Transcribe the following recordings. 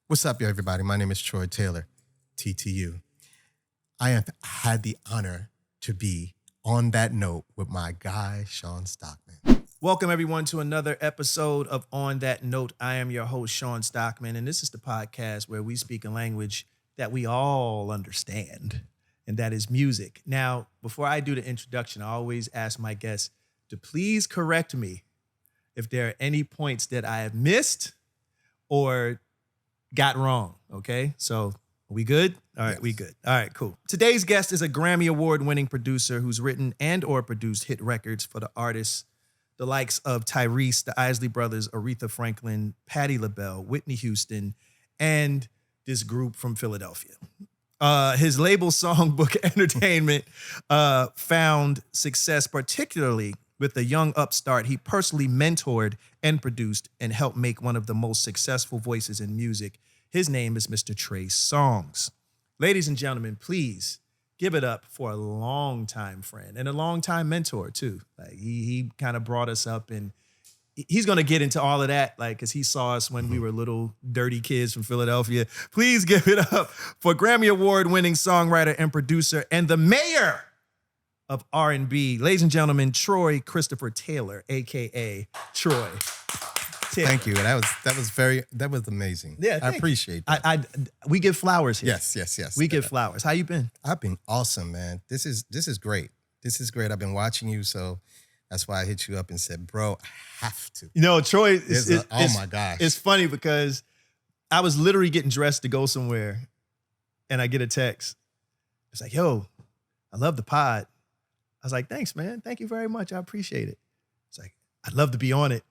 What's up, everybody? My name is Troy Taylor, TTU. I have had the honor to be on that note with my guy, Sean Stockman. Welcome, everyone, to another episode of On That Note. I am your host, Sean Stockman, and this is the podcast where we speak a language that we all understand, and that is music. Now, before I do the introduction, I always ask my guests to please correct me if there are any points that I have missed or got wrong, okay? So, are we good? All right, Yes. we good. All right, cool. Today's guest is a Grammy Award-winning producer who's written and or produced hit records for the artists the likes of Tyrese, the Isley Brothers, Aretha Franklin, Patti LaBelle, Whitney Houston, and this group from Philadelphia. His label Songbook Entertainment found success particularly with the young upstart he personally mentored and produced and helped make one of the most successful voices in music. His name is Mr. Trey Songz. Ladies and gentlemen, please give it up for a longtime friend and a longtime mentor too. Like he kind of brought us up, and he's going to get into all of that, like, because he saw us when we were little dirty kids from Philadelphia. Please give it up for Grammy Award-winning songwriter and producer and the mayor of R&B, ladies and gentlemen, Troy Christopher Taylor, aka Troy Taylor. Thank you. That was amazing. Yeah, I appreciate that. We give flowers here. Yes. We give flowers. How you been? I've been awesome, man. This is great. This is great. I've been watching you, so that's why I hit you up and said, bro, I have to. You know, Troy, Oh my gosh. It's funny because I was literally getting dressed to go somewhere, and I get a text. It's like, yo, I love the pod. I was like, thanks, man. Thank you very much. I appreciate it. It's like, I'd love to be on it.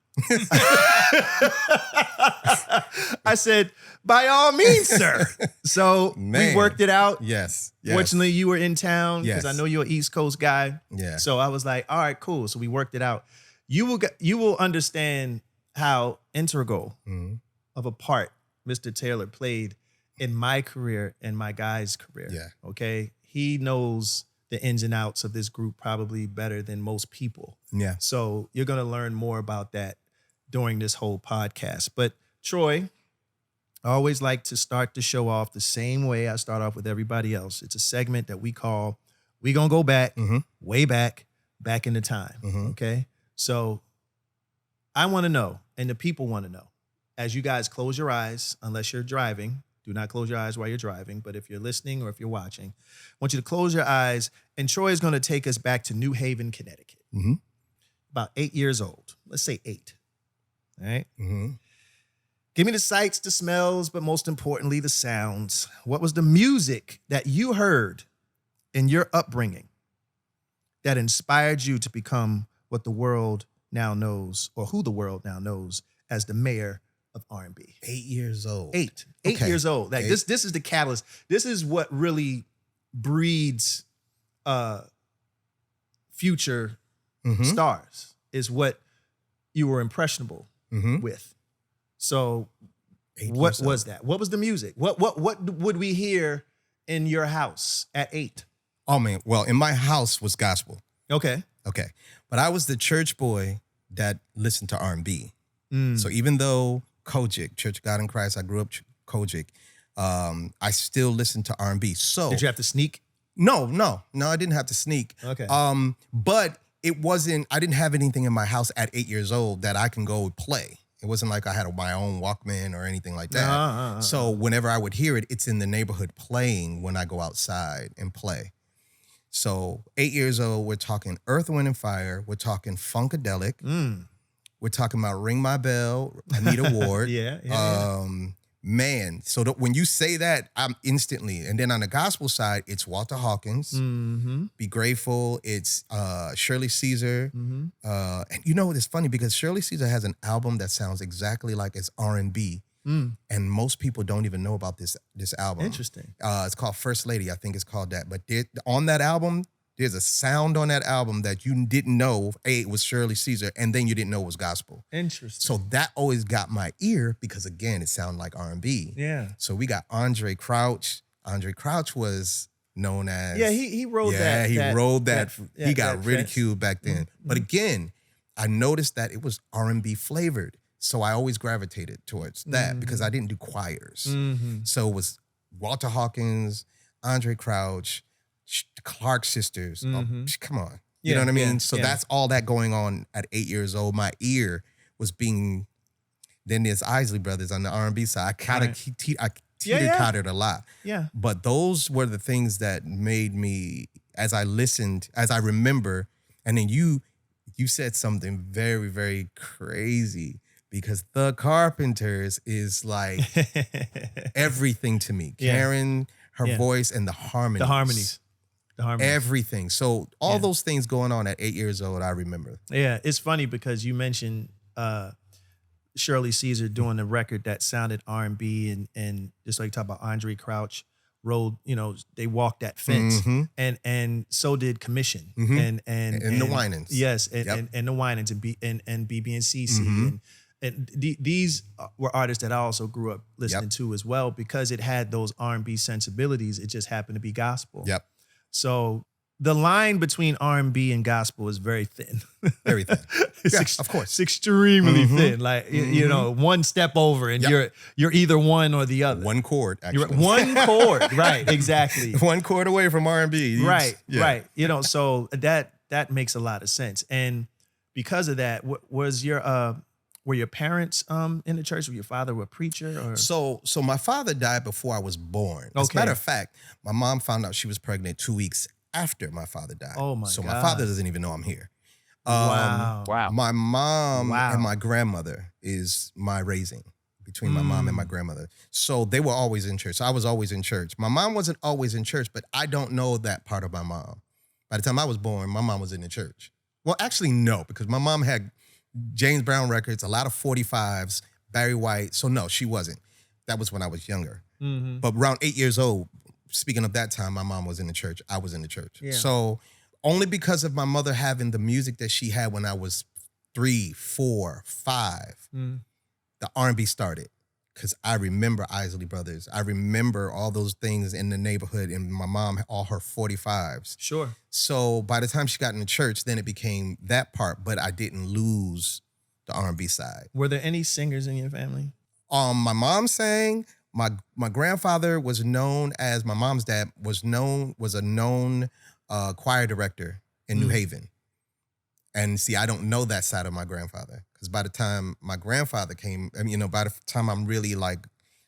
I said, by all means, sir. So Man. we worked it out. Yes. Fortunately, you were in town because Yes. I know you're an East Coast guy. Yeah. So I was like, all right, cool. So we worked it out. You will understand how integral Mhm. of a part Mr. Taylor played in my career and my guy's career. Yeah. Okay. He knows the ins and outs of this group probably better than most people. Yeah. So you're going to learn more about that during this whole podcast. But Troy, I always like to start the show off the same way I start off with everybody else. It's a segment that we call, we going to go back, way back in the time. Okay. So I want to know, and the people want to know, as you guys close your eyes, unless you're driving, do not close your eyes while you're driving. But if you're listening or if you're watching, I want you to close your eyes. And Troy is going to take us back to New Haven, Connecticut. About 8 years old. Let's say 8. All right. Give me the sights, the smells, but most importantly, the sounds. What was the music that you heard in your upbringing that inspired you to become what the world now knows, or who the world now knows as the mayor of R&B? 8 years old. 8 Okay. years old. Like this is the catalyst. This is what really breeds future stars, is what you were impressionable with. So 8 what years old. was that? What was the music? What would we hear in your house at 8? Oh man. Well, in my house was gospel. Okay. Okay. But I was the church boy that listened to R&B. So even though Kojic, Church of God in Christ, I grew up Kojic, I still listened to R&B. So Did you have to sneak? No, I didn't have to sneak. Okay. But it wasn't, I didn't have anything in my house at 8 years old that I can go play. It wasn't like I had my own Walkman or anything like that. So whenever I would hear it, it's in the neighborhood playing when I go outside and play. So 8 years old, we're talking Earth, Wind, and Fire. We're talking Funkadelic. We're talking about Ring My Bell, Anita Ward. Man, so when you say that, I'm instantly, and then on the gospel side, it's Walter Hawkins, Be Grateful, it's Shirley Caesar, and you know, it's funny because Shirley Caesar has an album that sounds exactly like it's R&B, and most people don't even know about this album. Interesting. It's called First Lady, I think it's called that, but on that album, there's a sound on that album that you didn't know, it was Shirley Caesar, and then you didn't know it was gospel. Interesting. So that always got my ear because, again, it sounded like R&B. Yeah. So we got Andre Crouch. Andre Crouch was known as... Yeah, he rode that. Yeah, he rode that. He got that ridiculed back then. But again, I noticed that it was R&B flavored. So I always gravitated towards that because I didn't do choirs. So it was Walter Hawkins, Andre Crouch, the Clark sisters. Oh, come on. You know what I mean? So that's all that going on at 8 years old. My ear was being, then there's Isley Brothers on the R&B side. I kind of teeter-tottered a lot. Yeah. But those were the things that made me, as I listened, as I remember, and then you said something very, very crazy because The Carpenters is like everything to me. Karen, her voice, and the harmonies. The harmonies. Everything. So all those things going on at 8 years old, I remember. Yeah, it's funny because you mentioned Shirley Caesar doing a record that sounded R&B and just like you talk about Andre Crouch rolled, they walked that fence, and so did Commission and the Winans. Yes, and the Winans and BB and CC and these were artists that I also grew up listening to as well because it had those R&B sensibilities. It just happened to be gospel. Yep. So the line between R&B and gospel is very thin. Very thin. Of course. It's extremely thin. Like, one step over and you're either one or the other. One chord, actually. One chord, right, exactly. One chord away from R&B. Right. So that makes a lot of sense. And because of that, were your parents in the church? Were your father a preacher? Or? So my father died before I was born. As a matter of fact, my mom found out she was pregnant 2 weeks after my father died. Oh my So God. my father doesn't even know I'm here. Wow. My mom and my grandmother is my raising, between my mom and my grandmother. So they were always in church. So I was always in church. My mom wasn't always in church, but I don't know that part of my mom. By the time I was born, my mom was in the church. Well, actually, no, because my mom had James Brown records, a lot of 45s, Barry White. So no, she wasn't. That was when I was younger. But around 8 years old, speaking of that time, my mom was in the church. I was in the church. Yeah. So only because of my mother having the music that she had when I was 3, 4, 5, the R&B started. Because I remember Isley Brothers. I remember all those things in the neighborhood, and my mom, all her 45s. Sure. So by the time she got in the church, then it became that part, but I didn't lose the R&B side. Were there any singers in your family? My mom sang. My grandfather was known as, my mom's dad was a known choir director in New Haven. And see, I don't know that side of my grandfather. Because by the time my grandfather came, by the time I'm really like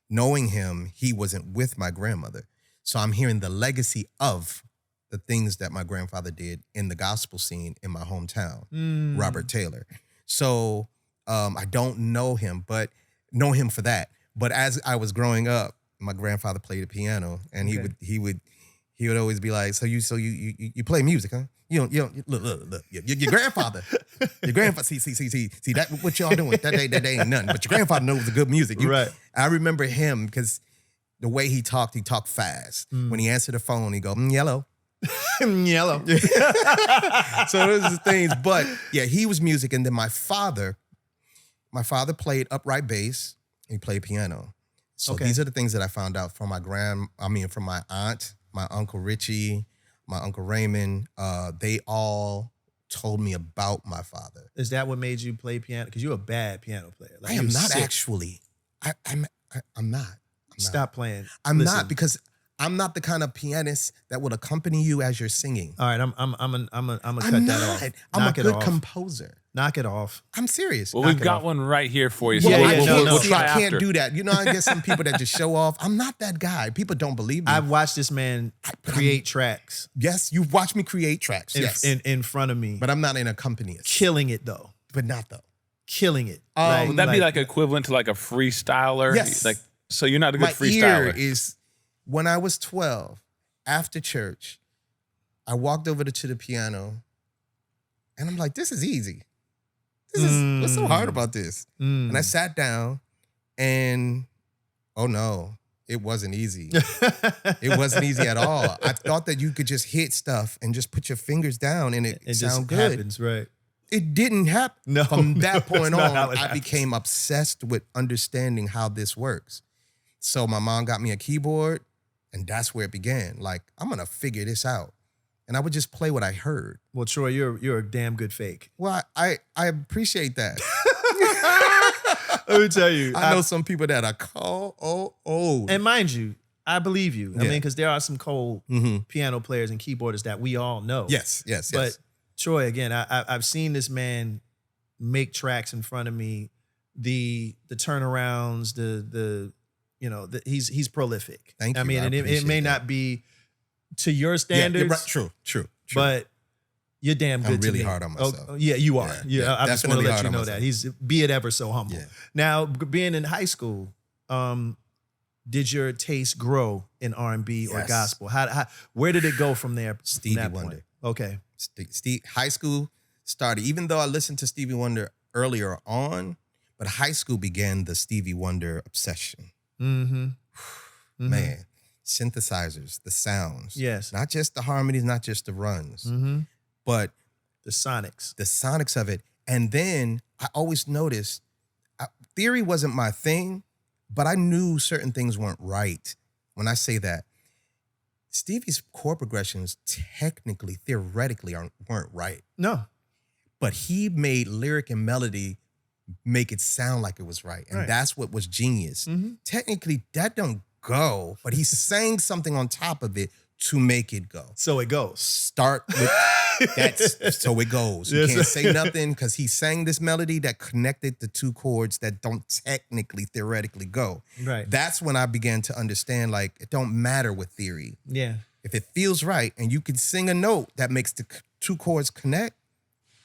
knowing him, he wasn't with my grandmother. So I'm hearing the legacy of the things that my grandfather did in the gospel scene in my hometown, Robert Taylor. So I don't know him, but know him for that. But as I was growing up, my grandfather played the piano, and he would always be like, so you play music, huh? You don't look. Your grandfather, see that what y'all doing? That ain't nothing. But your grandfather knows the good music. Right. I remember him because the way he talked fast. When he answered the phone, he go, yellow. Yellow. So those are the things. But yeah, he was music. And then my father played upright bass. He played piano. So these are the things that I found out from from my aunt, my Uncle Richie, my Uncle Raymond. They all told me about my father. Is that what made you play piano? Because you're a bad piano player. Like, I am not actually. I'm not. Stop playing. I'm not, because I'm not the kind of pianist that would accompany you as you're singing. All right, I'm gonna cut that off. I'm a good composer. Knock it off. I'm serious. Well, we've got one right here for you. So We'll try I can't after. do that. I get some people that just show off. I'm not that guy. People don't believe me. I've watched this man create tracks. Yes, you've watched me create tracks. Yes. In front of me. But I'm not an accompanist. Killing it though. But not though. Killing it. Would that be like equivalent to like a freestyler? Yes. Like, so you're not a good My freestyler. ear is, when I was 12, after church, I walked over to the piano, and I'm like, this is easy. What's so hard about this? And I sat down, and oh no, it wasn't easy. It wasn't easy at all. I thought that you could just hit stuff and just put your fingers down and it sound good. Happens, right? It didn't happen. No, From that point it's not how on, it I happens. became obsessed with understanding how this works. So my mom got me a keyboard, and that's where it began. Like, I'm gonna figure this out. And I would just play what I heard. Well, Troy, you're a damn good fake. Well, I appreciate that. Let me tell you. I know some people that are old. And mind you, I believe you. I Yeah. mean, because there are some cold piano players and keyboardists that we all know. Yes. But Troy, again, I've seen this man make tracks in front of me. The turnarounds, he's prolific. Thank you. I mean, and it may appreciate not be to your standards. Yeah, right. True. But you're damn good. I'm really to me. hard on myself. Oh, yeah, you are. Yeah, I just want to definitely let hard you on know myself. that he's be it ever so humble. Yeah. Now, being in high school, did your taste grow in R&B or Yes. gospel? Where did it go from there? from Stevie that point? Wonder. Okay. High school started, even though I listened to Stevie Wonder earlier on, but high school began the Stevie Wonder obsession. Mm-hmm. Man, synthesizers, the sounds. Yes. Not just the harmonies, not just the runs, Mm-hmm. but The sonics. the sonics of it. And then I always noticed, theory wasn't my thing, but I knew certain things weren't right. When I say that, Stevie's chord progressions technically, theoretically weren't right. No. But he made lyric and melody make it sound like it was right. And Right. that's what was genius. Mm-hmm. Technically, that don't go, but he sang something on top of it to make it go. So it goes. Start with that's so it goes. You Yes. can't say nothing because he sang this melody that connected the two chords that don't technically, theoretically go. Right. That's when I began to understand, like, it don't matter with theory. Yeah. If it feels right and you can sing a note that makes the two chords connect,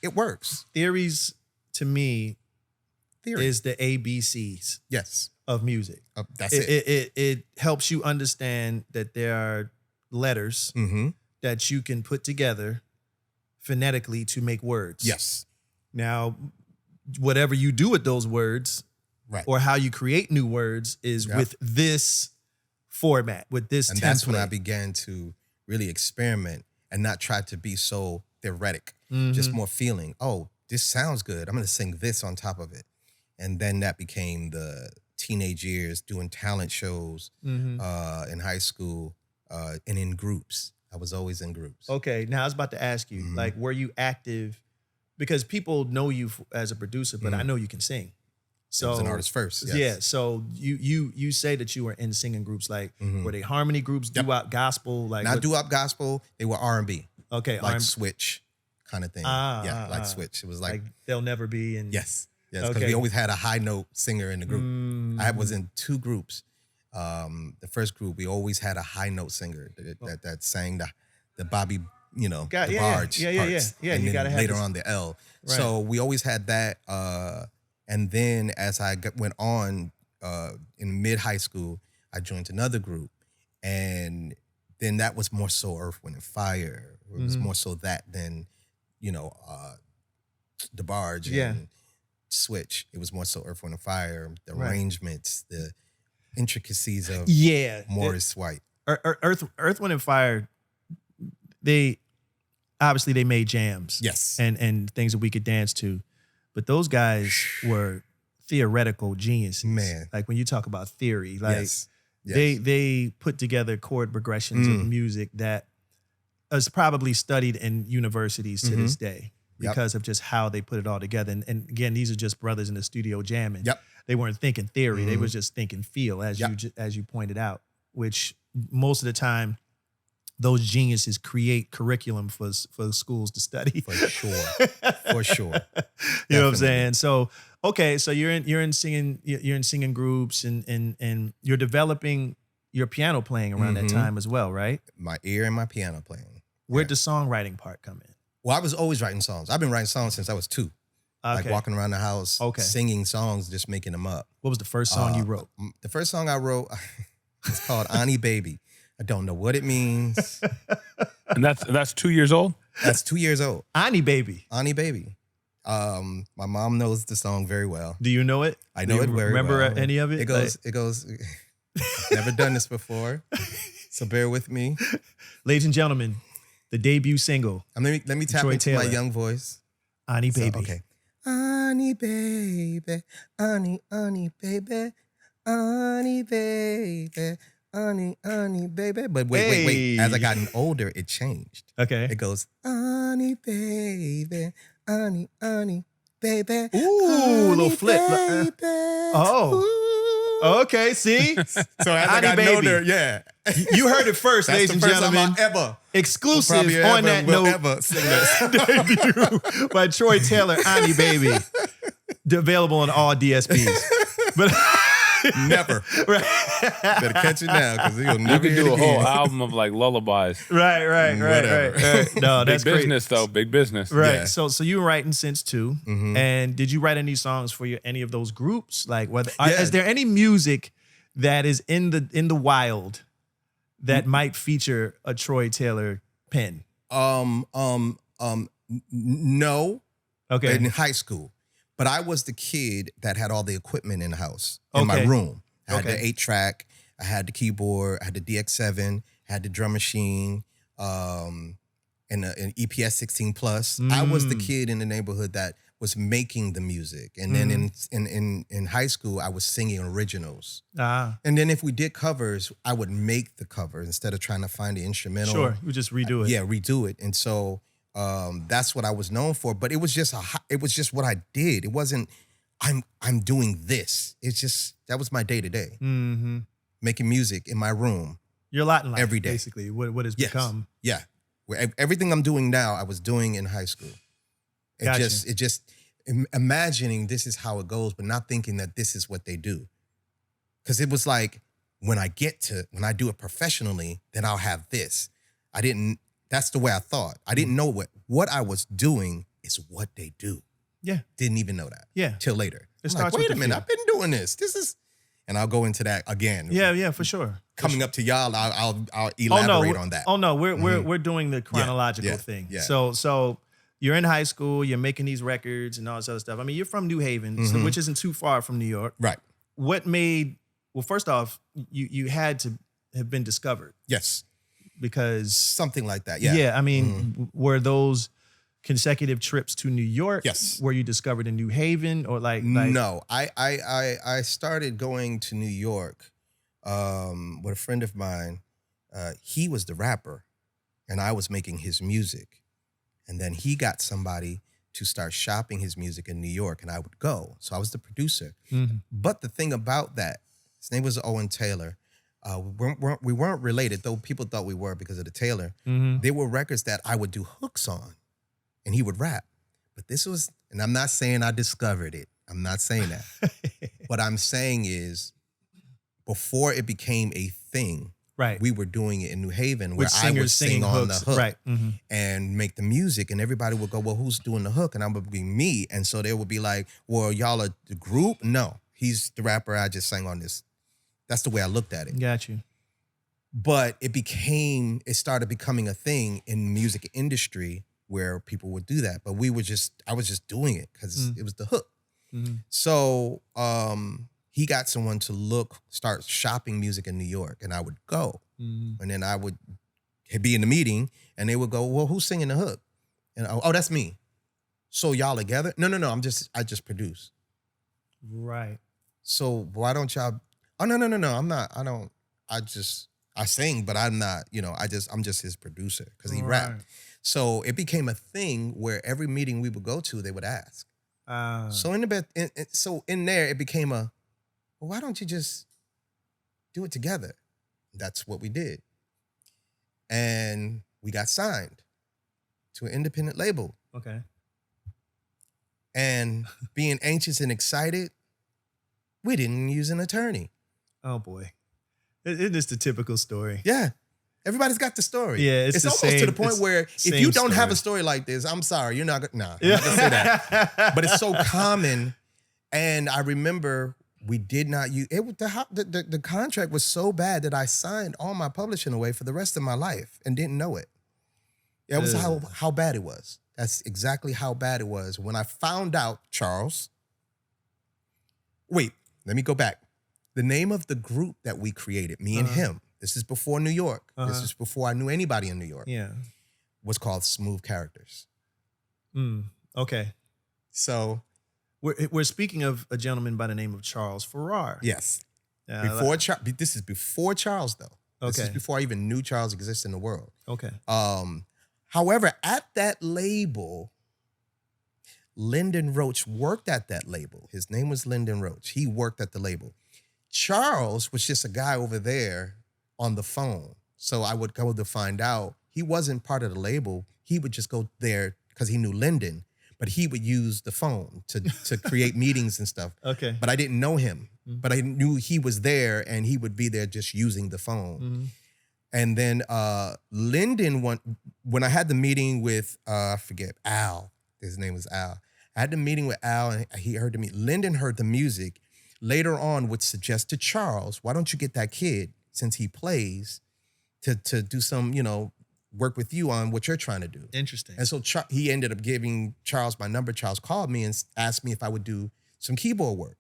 it works. Theories, to me, Theory. is the ABCs Yes. of music. That's it. It helps you understand that there are letters Mm-hmm. that you can put together phonetically to make words. Yes. Now, whatever you do with those words Right. or how you create new words is Yep. with this format, with this And template. that's when I began to really experiment and not try to be so theoretic, just Mhm. more feeling, oh, this sounds good. I'm going to sing this on top of it. And then that became the teenage years doing talent shows Mhm. in high school and in groups. I was always in groups. Okay, now I was about to ask you, Mhm. like, were you active? Because people know you as a producer, but I know you can sing. So I was an artist first. Yes. Yeah, so you say that you were in singing groups, like Mhm. were they harmony groups, Yep. doo-wop gospel, like Not what- doo-wop gospel. They were R&B, okay, like R&B, Switch kind of thing. Like Switch. It was like they'll never be in. yes, because Okay. we always had a high note singer in the group. Mm. I was in two groups. The first group, we always had a high note singer that sang the Bobby, the Yeah, barge yeah, yeah, parts. yeah. And You then gotta have later this- on the L. Right. So we always had that. And then as I went on in mid high school, I joined another group, and then that was more so Earth, Wind and Fire. It was more so that than the barge Yeah. and Switch. It was more so Earth, Wind and Fire, the Right. arrangements, the intricacies of Yeah, Morris White. Earth, Wind and Fire. They obviously they made jams, Yes. and things that we could dance to, but those guys were theoretical geniuses. Man. Like when you talk about theory, like Yes. they put together chord progressions of music that is probably studied in universities to this day Yep. because of just how they put it all together. And again, these are just brothers in the studio jamming. Yep. They weren't thinking theory; they was just thinking feel, as you pointed out. Which most of the time, those geniuses create curriculum for schools to study. For sure. For sure. You know what I'm Definitely. saying? So okay, so you're in singing groups and you're developing your piano playing around that time as well, right? My ear and my piano playing. Where'd the songwriting part come in? Well, I was always writing songs. I've been writing songs since I was 2. Like Okay. walking around the house, singing songs, just making them up. What was the first song you wrote? The first song I wrote is called Ani Baby. I don't know what it means. And that's 2 years old? That's 2 years old. Ani Baby. Ani Baby. My mom knows the song very well. Do you know it? I know Do it you very remember well. any of it? It goes. Never done this before, so bear with me. Ladies and gentlemen, the debut single, Let me tap Troy into my Taylor. young voice. Ani So, Baby. okay. Ani baby, Ani baby, Ani baby, Ani baby. But wait. As I Hey. gotten older, it changed. Okay. It goes Ani baby, Ani baby. Ooh, little flip. Baby. Oh. Okay, see? So as I Honey got Baby. older, yeah. You heard it first, That's ladies the and first time gentlemen. I ever. Exclusive Probably on that will note. ever sing this. Debut by Troy Taylor, Ani Baby. Available on all DSPs. But Never. right. Better catch it now because you'll You never could hear do it a whole again. album of like lullabies. Right. No, that's Big great. business though. Big business. Right. Yeah. So you were writing since too. And did you write any songs for any of those groups? Like is there any music that is in the wild that might feature a Troy Taylor pen? No. Okay. In high school. But I was the kid that had all the equipment in the house, in my room. I had the 8-track, I had the keyboard, I had the DX7, I had the drum machine, and an EPS 16 Plus. I was the kid in the neighborhood that was making the music. And then in high school, I was singing originals. And then if we did covers, I would make the cover instead of trying to find the instrumental. Sure. You just redo it. Yeah, redo it. And so that's what I was known for. But it was just what I did. It wasn't I'm doing this. It's just that was my day to day. Making music in my room. Your lot in life, every day. basically. What has Yes. become. Yeah. Everything I'm doing now, I was doing in high school. Gotcha. It just imagining this is how it goes, but not thinking that this is what they do. Because it was like when I do it professionally, then I'll have this. That's the way I thought. I didn't know what I was doing is what they do. Yeah. Didn't even know that. Yeah. Till later. It I'm starts like, wait with a the minute, feel. I've been doing this. And I'll go into that again. Yeah, for sure. Coming up to y'all, I'll elaborate on that. Oh no, we're doing the chronological thing. Yeah. So you're in high school, you're making these records and all this other stuff. I mean, you're from New Haven, so, which isn't too far from New York. Right. Well, first off, you had to have been discovered Yes. because Something like that. Yeah. yeah, I mean, were those consecutive trips to New York? Yes. Were you discovered in New Haven or like No, I started going to New York with a friend of mine. He was the rapper, and I was making his music. And then he got somebody to start shopping his music in New York, and I would go. So I was the producer. But the thing about that, his name was Owen Taylor. We weren't related, though people thought we were because of the Taylor. There were records that I would do hooks on, and he would rap. But this was, and I'm not saying I discovered it. I'm not saying that. What I'm saying is, before it became a thing, right. we were doing it in New Haven where With I would singers sing singing on hooks. the hook Right. and make the music, and everybody would go, well, who's doing the hook? And I would be me. And so they would be like, well, y'all are the group? No, he's the rapper. I just sang on this. That's the way I looked at it. Got you. But it started becoming a thing in the music industry where people would do that. But I was just doing it because it was the hook. So he got someone to start shopping music in New York, and I would go. And then I would be in the meeting, and they would go, well, who's singing the hook? And oh, that's me. So y'all together? No, I just produce. Right. So why don't y'all? Oh, no, I'm not. I sing, but I'm not, I'm just his producer because he rapped. So it became a thing where every meeting we would go to, they would ask. So in there, it became well, why don't you just do it together? That's what we did. And we got signed to an independent label. Okay. And being anxious and excited, we didn't use an attorney. Oh boy. It is the typical story. Yeah. Everybody's got the story. Yeah, it's the almost same- to the point it's where if same you don't have story. a story like this, I'm sorry, you're not gonna. Nah, I'm not gonna say that. But it's so common, and I remember we did not use it. The contract was so bad that I signed all my publishing away for the rest of my life and didn't know it. That was how bad it was. That's exactly how bad it was when I found out. Charles. Wait, let me go back. The name of the group that we created, me and him. This is before New York. This is before I knew anybody in New York. Yeah. Was called Smooth Characters. Okay. So We're speaking of a gentleman by the name of Charles Farrar. yes, this is before Charles though. This is Okay. before I even knew Charles existed in the world. Okay. However, at that label, Lyndon Roach worked at that label. His name was Lyndon Roach. He worked at the label. Charles was just a guy over there on the phone. So I would go to find out he wasn't part of the label. He would just go there because he knew Lyndon, but he would use the phone to create meetings and stuff. Okay. But I didn't know him, but I knew he was there and he would be there just using the phone. Mm-hmm. And then Lyndon, when I had the meeting with, I forget, Al, his name was Al. I had the meeting with Al and he heard the music. Lyndon heard the music, later on would suggest to Charles, why don't you get that kid, since he plays, to do some, work with you on what you're trying to do. Interesting. And so he ended up giving Charles my number. Charles called me and asked me if I would do some keyboard work.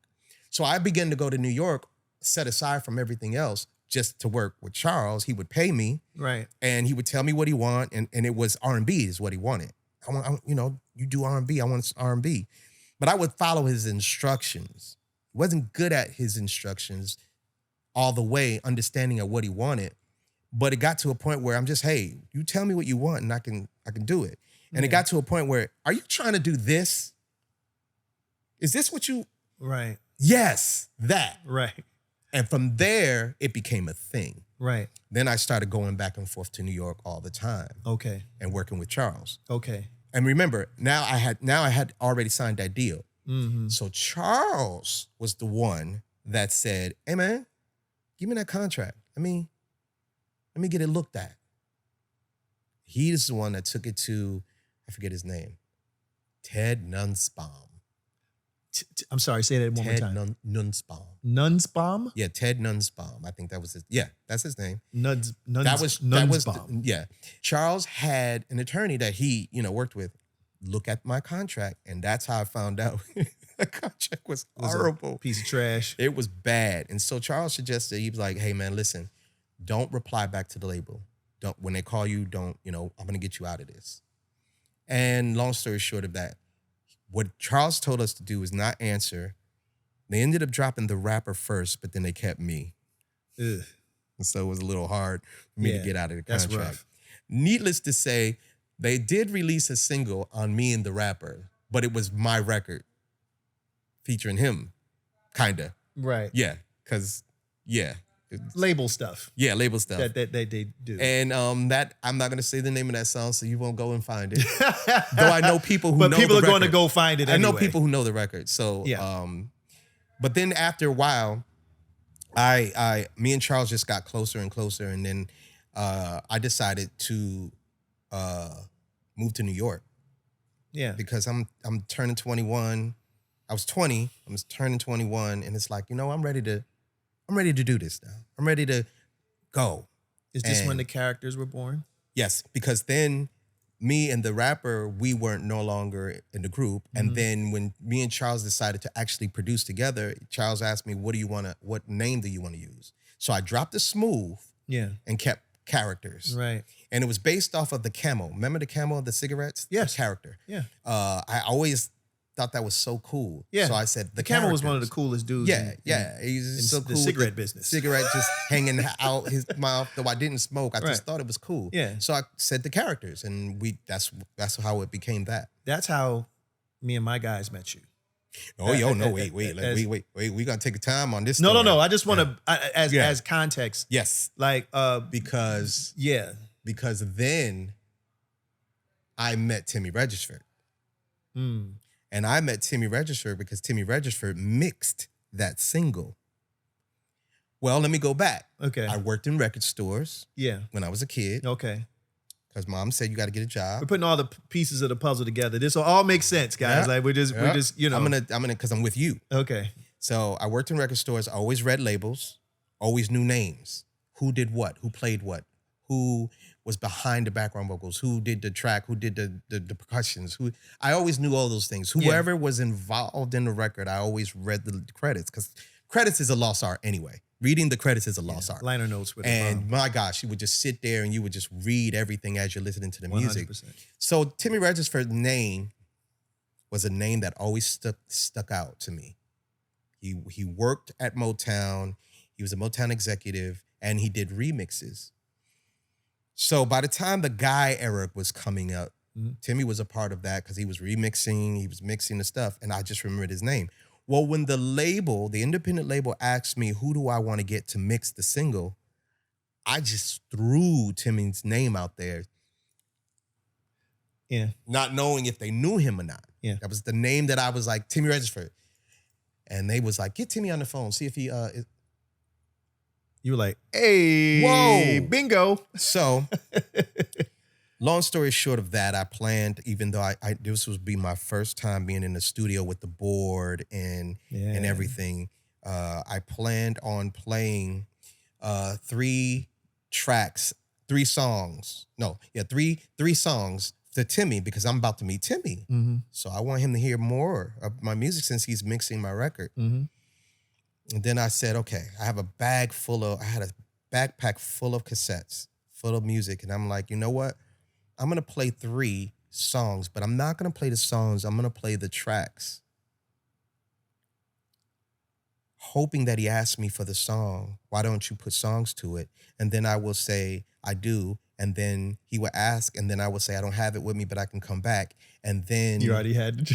So I began to go to New York, set aside from everything else, just to work with Charles. He would pay me. Right. And he would tell me what he want. And it was R&B is what he wanted. You do R&B. I want R&B. But I would follow his instructions. Wasn't good at his instructions all the way, understanding of what he wanted. But it got to a point where I'm just, hey, you tell me what you want and I can do it. And it got to a point where, are you trying to do this? Is this what you? Right. Yes, that. Right. And from there, it became a thing. Right. Then I started going back and forth to New York all the time. Okay. And working with Charles. Okay. And remember, now I had already signed that deal. Mm-hmm. So Charles was the one that said, hey man, give me that contract. Let me get it looked at. He's the one that took it to, I forget his name, Ted Nunsbaum. I'm sorry, say that one more Ted time. Nunsbaum. Nunsbaum? Yeah, Ted Nunsbaum. I think that was his. Yeah, that's his name. Nunsbaum. Yeah. Charles had an attorney that he, worked with look at my contract, and that's how I found out the contract was horrible. Piece of trash. It was bad. And so Charles suggested, he was like, hey man, listen, don't reply back to the label. When they call you, I'm going to get you out of this. And long story short of that, what Charles told us to do was not answer. They ended up dropping the rapper first, but then they kept me. Ugh. And so it was a little hard for me to get out of the contract. That's rough. Needless to say, they did release a single on me and the rapper, but it was my record featuring him, kind of. Right. Yeah, because, yeah. Label stuff. Yeah, label stuff. That they do. And that, I'm not going to say the name of that song, so you won't go and find it. Though I know people who know the record. But people are going to go find it anyway. I know people who know the record. So, yeah. But then after a while, me and Charles just got closer and closer. And then I decided to move to New York. Yeah. Because I'm turning 21. I was 20. I was turning 21. And it's like, I'm ready to do this now. I'm ready to go. Is this when the characters were born? Yes, because then me and the rapper, we weren't no longer in the group. Mm-hmm. And then when me and Charles decided to actually produce together, Charles asked me, what name do you want to use? So I dropped the Smooth and kept characters. Right. And it was based off of the Camel. Remember the Camel, the cigarettes? Yes. The character. Yeah. I always thought that was so cool. Yeah. So I said the Camel was one of the coolest dudes. Yeah. He's so cool. The cigarette business. Cigarette just hanging out his mouth. Though I didn't smoke, I just thought it was cool. Yeah. So I said the characters, and that's how it became that. That's how me and my guys met you. Oh, wait. We gotta take a time on this. No. I just want to as context. Yes. Like because then I met Timmy Regisford. And I met Timmy Regisford because Timmy Regisford mixed that single. Well, let me go back. Okay. I worked in record stores when I was a kid. Okay. Because mom said you got to get a job. We're putting all the pieces of the puzzle together. This will all make sense, guys. Yeah. Like we're just I'm gonna because I'm with you. Okay. So I worked in record stores, always read labels, always knew names. Who did what? Who played what? Who was behind the background vocals? Who did the track? Who did the percussions? I always knew all those things. Whoever was involved in the record, I always read the credits because credits is a lost art anyway. Reading the credits is a lost art. Liner notes with and my gosh, you would just sit there and you would just read everything as you're listening to the 100%. music. So Timmy Regisford's name was a name that always stuck out to me. He worked at Motown. He was a Motown executive and he did remixes. So by the time the Guy era was coming up, Timmy was a part of that because he was remixing, he was mixing the stuff, and I just remembered his name. Well, when the independent label asked me, who do I want to get to mix the single, I just threw Timmy's name out there. Yeah. Not knowing if they knew him or not. Yeah. That was the name that I was like, Timmy Regisford. And they was like, get Timmy on the phone, see if he You were like, hey, whoa, bingo. So, long story short of that, I planned, even though this would be my first time being in the studio with the board and everything, I planned on playing three songs to Timmy because I'm about to meet Timmy. Mm-hmm. So I want him to hear more of my music since he's mixing my record. Mm-hmm. And then I said, okay, I had a backpack full of cassettes, full of music. And I'm like, you know what? I'm going to play 3 songs, but I'm not going to play the songs. I'm going to play the tracks. Hoping that he asks me for the song, why don't you put songs to it? And then I will say, I do. And then he would ask, and then I would say, I don't have it with me, but I can come back. And then... You already had...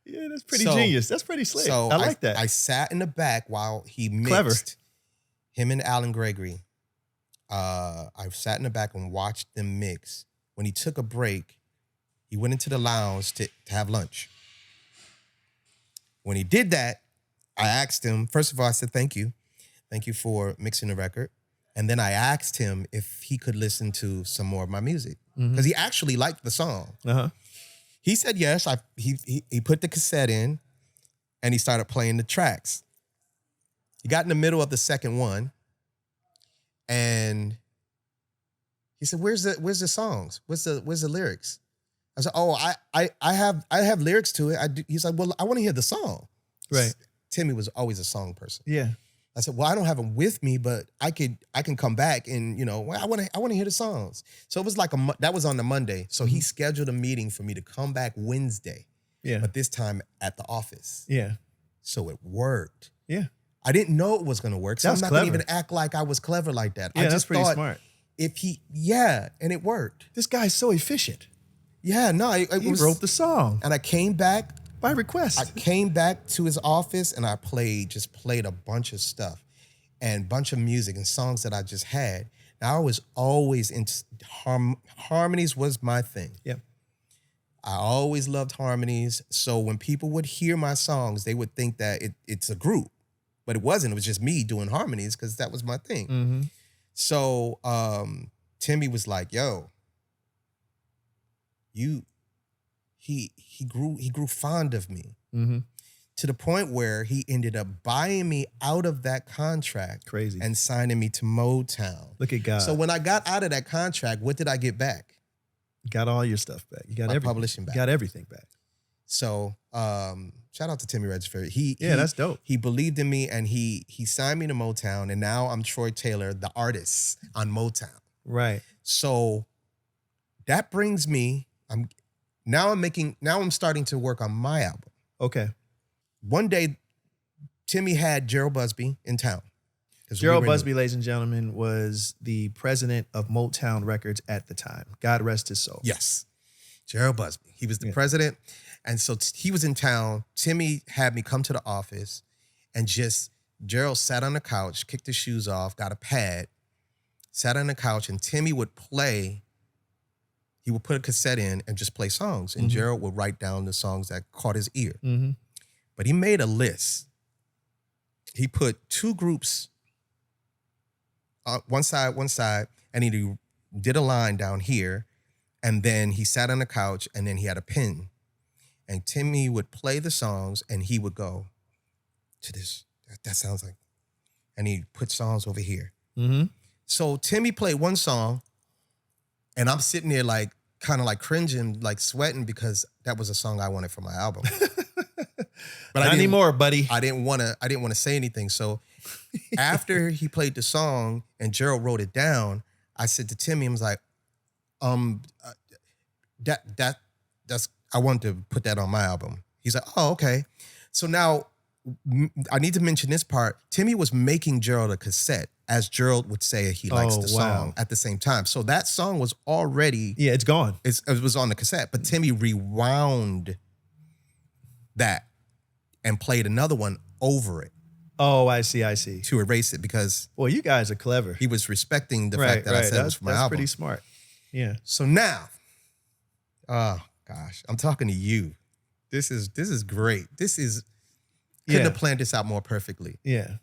Yeah, that's pretty genius. That's pretty slick. So I like that. I sat in the back while he mixed. Clever. Him and Alan Gregory. I sat in the back and watched them mix. When he took a break, he went into the lounge to have lunch. When he did that, I asked him, first of all, I said, thank you. Thank you for mixing the record. And then I asked him if he could listen to some more of my music. Because he actually liked the song. Uh-huh. He said yes. He put the cassette in and he started playing the tracks. He got in the middle of the second one and he said, Where's the songs? Where's the lyrics? I said, oh, I have lyrics to it. He's like, well, I want to hear the song. Right. Timmy was always a song person. Yeah. I said, well, I don't have them with me, but I can come back and, I want to hear the songs. So it was like that was on the Monday. So he scheduled a meeting for me to come back Wednesday. Yeah. But this time at the office. Yeah. So it worked. Yeah. I didn't know it was going to work. So That's I'm not going to clever. even act like I was clever like that. Yeah, I just that's pretty thought smart. and it worked. This guy's so efficient. Yeah, no, He wrote the song and I came back. by request. I came back to his office and I played a bunch of stuff and bunch of music and songs that I just had. Now I was always into harmonies was my thing. Yeah. I always loved harmonies. So when people would hear my songs, they would think that it's a group, but it wasn't. It was just me doing harmonies because that was my thing. Mm-hmm. So Timmy was like, "Yo, he grew fond of me to the point where he ended up buying me out of that contract, Crazy, and signing me to Motown. Look at God. So when I got out of that contract, what did I get back? You got all your stuff back. You got My everything. publishing back. You got everything back. So shout out to Timmy Regisford. That's dope. He believed in me and he signed me to Motown, and now I'm Troy Taylor, the artist on Motown. Right. So that brings me, I'm starting to work on my album. Okay. One day, Timmy had Gerald Busby in town. Gerald Busby, ladies and gentlemen, was the president of Motown Records at the time. God rest his soul. Yes. Gerald Busby. He was the president. And so he was in town. Timmy had me come to the office and Gerald sat on the couch, kicked his shoes off, got a pad, sat on the couch, and Timmy would play. He would put a cassette in and just play songs. And Gerald would write down the songs that caught his ear. Mm-hmm. But he made a list. He put two groups, one side, and he did a line down here. And then he sat on the couch and then he had a pen. And Timmy would play the songs and he would go to this. That sounds like, and he'd put songs over here. Mm-hmm. So Timmy played one song and I'm sitting there like, kind of like cringing, like sweating because that was a song I wanted for my album. But Not anymore, buddy. I didn't want to say anything. So after he played the song and Gerald wrote it down, I said to Timmy, I was like, that's I want to put that on my album. He's like, oh, okay. So now I need to mention this part. Timmy was making Gerald a cassette as Gerald would say, he likes the song at the same time. So that song was already... Yeah, it's gone. It was on the cassette. But Timmy rewound that and played another one over it. Oh, I see. To erase it because... Well, you guys are clever. He was respecting the fact that I said it was for my album. That's pretty smart. Yeah. So now, oh gosh, I'm talking to you. This is great. Couldn't have planned this out more perfectly. Yeah.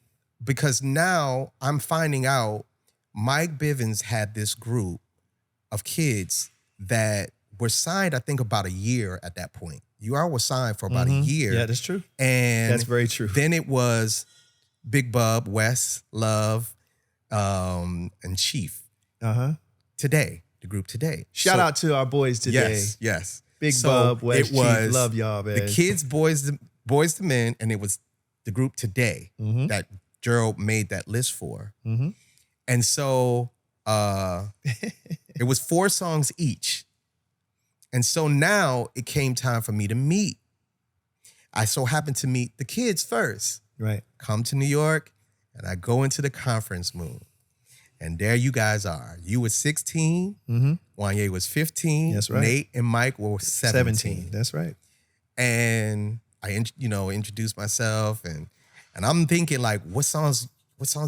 Because now I'm finding out Mike Bivins had this group of kids that were signed, I think, about a year at that point. You all were signed for about a year. Yeah, that's true. And that's very true. Then it was Big Bub, Wes, Love, and Chief. Today, the group Today. Shout out to our boys today. Yes. Big Bub, Wes, Chief, love y'all, man. The kids, Boyz II Men, and it was the group Today that Gerald made that list for. And so it was 4 songs each. And so now it came time for me to meet. I so happened to meet the kids first. Right. Come to New York, and I go into the conference room. And there you guys are. You were 16. Wanye was 15. That's right. Nate and Mike were 17. That's right. And I, introduced myself, and I'm thinking like, what songs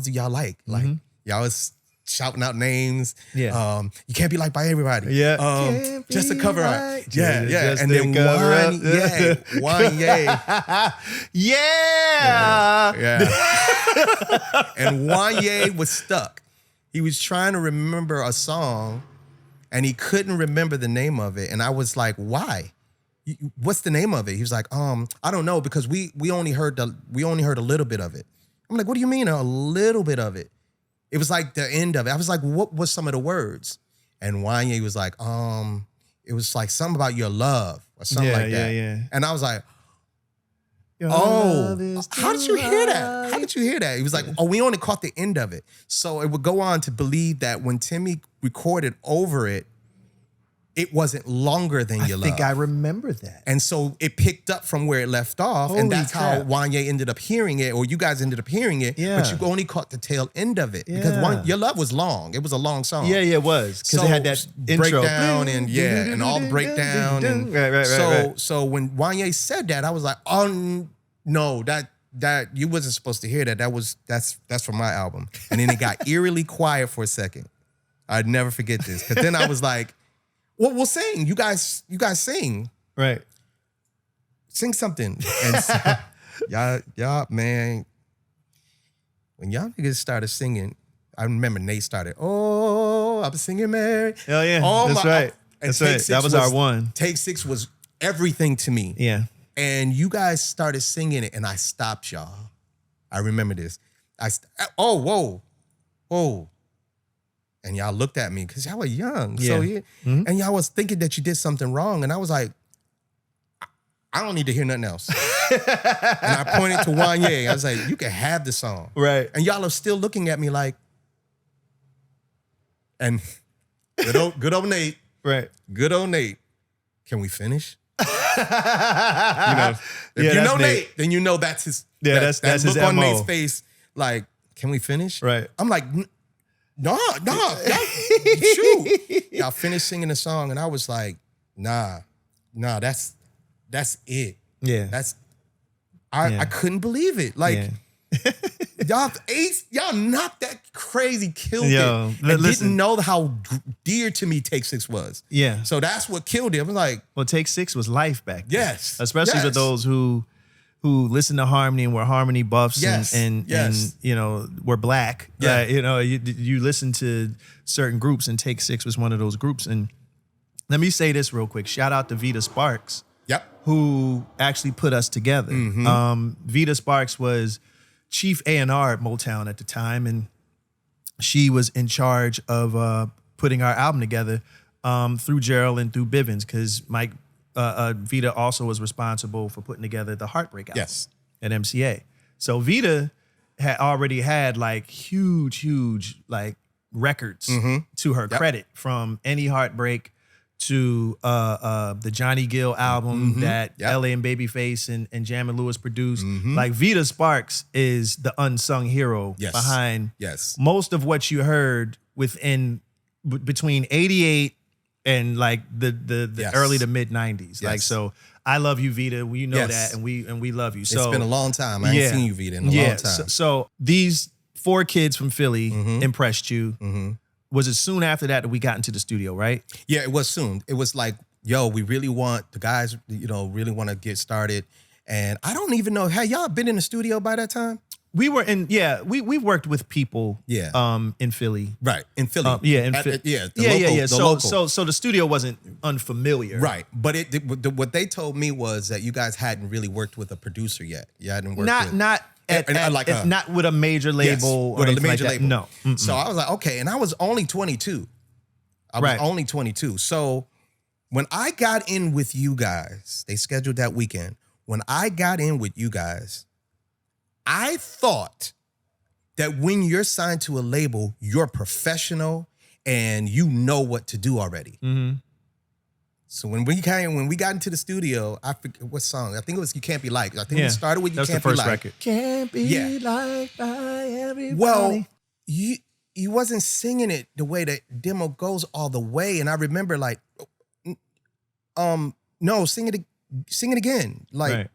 do y'all like? Like y'all was shouting out names. Yeah. You can't be liked by everybody. Yeah. Just to cover up. Yeah. And then Wanye. Yeah. And Wanye was stuck. He was trying to remember a song, and he couldn't remember the name of it. And I was like, why? What's the name of it? He was like, I don't know, because we only heard a little bit of it. I'm like, what do you mean a little bit of it? It was like the end of it. I was like, what was some of the words? And Wanye was like, it was like something about your love or something like that. Yeah. And I was like, Your oh, love is how did you hear that? How did you hear that? He was like, we only caught the end of it. So it would go on to believe that when Timmy recorded over it, it wasn't longer than Your Love. I think I remember that. And so it picked up from where it left off. Holy and that's crap. how Wanye ended up hearing it, or you guys ended up hearing it. Yeah. But you only caught the tail end of it. Because Your Love was long. It was a long song. Yeah, it was. Because it had that intro. Breakdown and all the breakdown. And right. So when Wanye said that, I was like, no, that you wasn't supposed to hear that. That's from my album. And then it got eerily quiet for a second. I'd never forget this. Because then I was like, well, we'll sing. You guys sing. Right. Sing something. And so, y'all, man, when y'all niggas started singing, I remember Nate started, oh, I'm singing Mary. Oh, yeah. Oh, that's right. That's right. That was our one. Take 6 was everything to me. Yeah. And you guys started singing it, and I stopped y'all. I remember this. Whoa. And y'all looked at me because y'all were young. Yeah. So and y'all was thinking that you did something wrong. And I was like, I don't need to hear nothing else. And I pointed to Wanye. I was like, you can have the song. Right. And y'all are still looking at me like, and good old Nate. Right. Good old Nate. Can we finish? If you know Nate, then you know that's his. Yeah, that's his look on MO. Nate's face. Like, can we finish? Right. I'm like, no, shoot. Y'all finished singing the song, and I was like, nah, that's it. Yeah. I couldn't believe it. Like, y'all knocked that crazy, killed it. And didn't know how dear to me Take 6 was. Yeah. So that's what killed it. I was like, well, Take 6 was life back then. Yes. Especially for those who listen to Harmony and were Harmony buffs and were black. Yeah. You listen to certain groups, and Take 6 was one of those groups. And let me say this real quick. Shout out to Vita Sparks. Yep. Who actually put us together. Vita Sparks was chief A&R at Motown at the time, and she was in charge of putting our album together through Gerald and through Bivins, because Vita also was responsible for putting together the Heartbreak album at MCA. So Vita had already had like huge like records to her credit, from Any Heartbreak to the Johnny Gill album that Yep. LA and Babyface and Jam and Lewis produced. Like Vita Sparks is the unsung hero Yes. behind Yes. most of what you heard between 88 and like the Yes. early to mid 90s. Like, Yes. so I love you, Vita. We know Yes. that, and we love you. So It's been a long time. I ain't seen you, Vita, in a long time. So these 4 kids from Philly impressed you. Mm-hmm. Was it soon after that we got into the studio, right? Yeah, it was soon. It was like, yo, we really want, the guys, really want to get started. And I don't even know, had y'all been in the studio by that time? We were we worked with people in Philly. Right, in Philly. So the studio wasn't unfamiliar. Right, but what they told me was that you guys hadn't really worked with a producer yet. You hadn't worked with... Not with a major label with or a major like label. No. Mm-mm. So I was like, okay, and I was only 22. I was only 22. So when I got in with you guys, they scheduled that weekend. When I got in with you guys, I thought that when you're signed to a label, you're professional and you know what to do already. Mm-hmm. So when we got into the studio, I forget what song. I think it was "You Can't Be Liked." I think we started with "You That's Can't the first Be Liked." record. Can't be liked by everybody. Well, you wasn't singing it the way that demo goes all the way, and I remember like, no, sing it again. Like,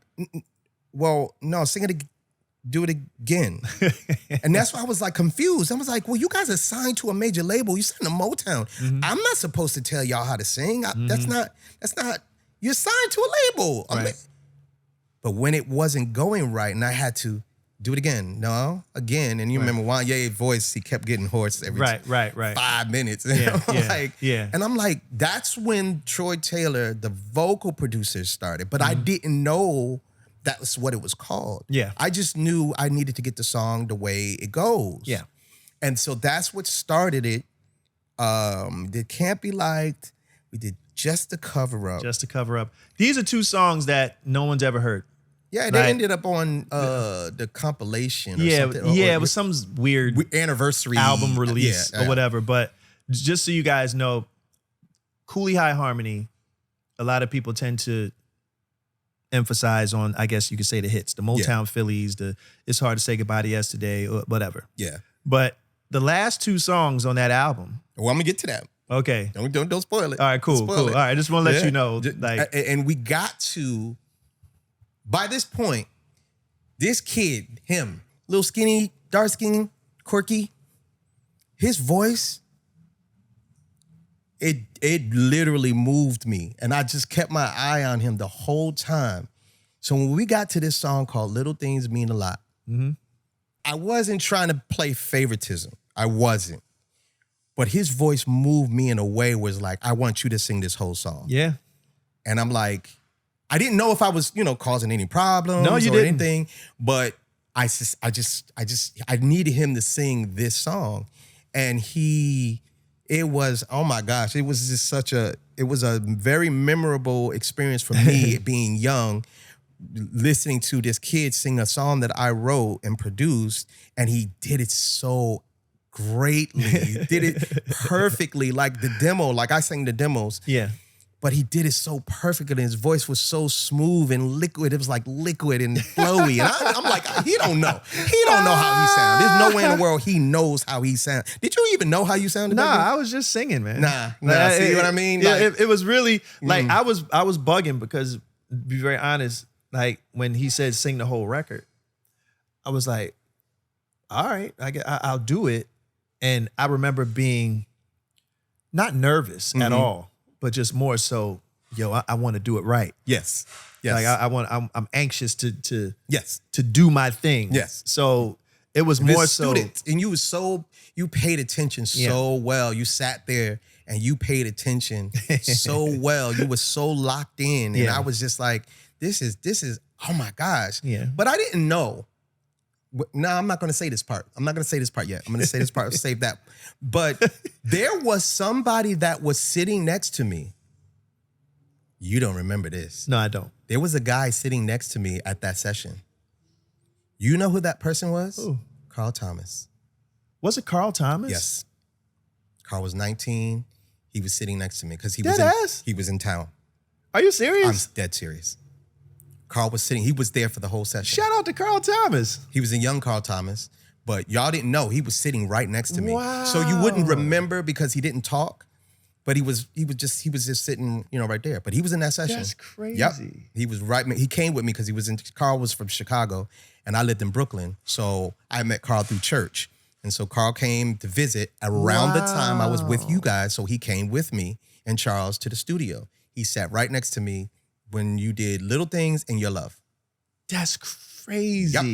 well, no, do it again. And that's why I was like confused. I was like, well, you guys are signed to a major label. You signed to Motown. I'm not supposed to tell y'all how to sing. That's not, you're signed to a label. Right. But when it wasn't going right and I had to do it again, again. And you remember Wanye's voice, he kept getting hoarse every 5 minutes. And I'm like, that's when Troy Taylor, the vocal producer, started. But I didn't know that was what it was called. Yeah. I just knew I needed to get the song the way it goes. Yeah. And so that's what started it. It Can't Be Liked. We did Just a Cover Up. Just to cover up. These are 2 songs that no one's ever heard. Yeah, they ended up on the compilation or something. It was some weird anniversary album release or whatever. But just so you guys know, Cooley High Harmony, a lot of people tend to emphasize on, I guess you could say, the hits, the Motown Phillies, the It's Hard to Say Goodbye to Yesterday, or whatever. Yeah. But the last 2 songs on that album. Well, I'm gonna get to that. Okay. Don't spoil it. All right, cool. All right, I just want to let you know. And we got to, by this point, this kid, him, little skinny, dark skin, quirky, his voice, it literally moved me. And I just kept my eye on him the whole time. So when we got to this song called Little Things Mean a Lot, I wasn't trying to play favoritism. I wasn't. But his voice moved me in a way where it's like, I want you to sing this whole song. Yeah. And I'm like, I didn't know if I was, causing any problems or anything, but I needed him to sing this song. And it was, oh my gosh, it was just it was a very memorable experience for me being young, listening to this kid sing a song that I wrote and produced, and he did it so greatly. He did it perfectly, like the demo, like I sang the demos. Yeah. But he did it so perfectly, and his voice was so smooth and liquid. It was like liquid and flowy. And I'm like, he don't know. He don't know how he sounds. There's no way in the world he knows how he sounds. Did you even know how you sounded? Nah, I was just singing, man. Nah. See what I mean? Yeah, it was really like I was bugging because, to be very honest, like when he said sing the whole record, I was like, all right, I'll do it. And I remember being not nervous at all, but just more so, I want to do it right. Yes. Like I'm anxious to to do my thing. Yes. So it was more so, and you paid attention so well. You sat there and you paid attention so well. You were so locked in, and I was just like, this is oh my gosh. Yeah. But I didn't know. No, I'm not going to say this part. I'm not going to say this part yet. I'm going to say this part. Save that. But there was somebody that was sitting next to me. You don't remember this. No, I don't. There was a guy sitting next to me at that session. You know who that person was? Who? Carl Thomas. Was it Carl Thomas? Yes. Carl was 19. He was sitting next to me because he was in town. Are you I'm serious? dead serious. Carl was sitting. He was there for the whole session. Shout out to Carl Thomas. He was a young Carl Thomas, but y'all didn't know he was sitting right next to me. Wow. So you wouldn't remember because he didn't talk, but he was just sitting, right there. But he was in that session. That's crazy. Yep. He was right. He came with me because Carl was from Chicago and I lived in Brooklyn. So I met Carl through church. And so Carl came to visit around the time I was with you guys. So he came with me and Charles to the studio. He sat right next to me when you did Little Things and Your Love. That's crazy. Yep.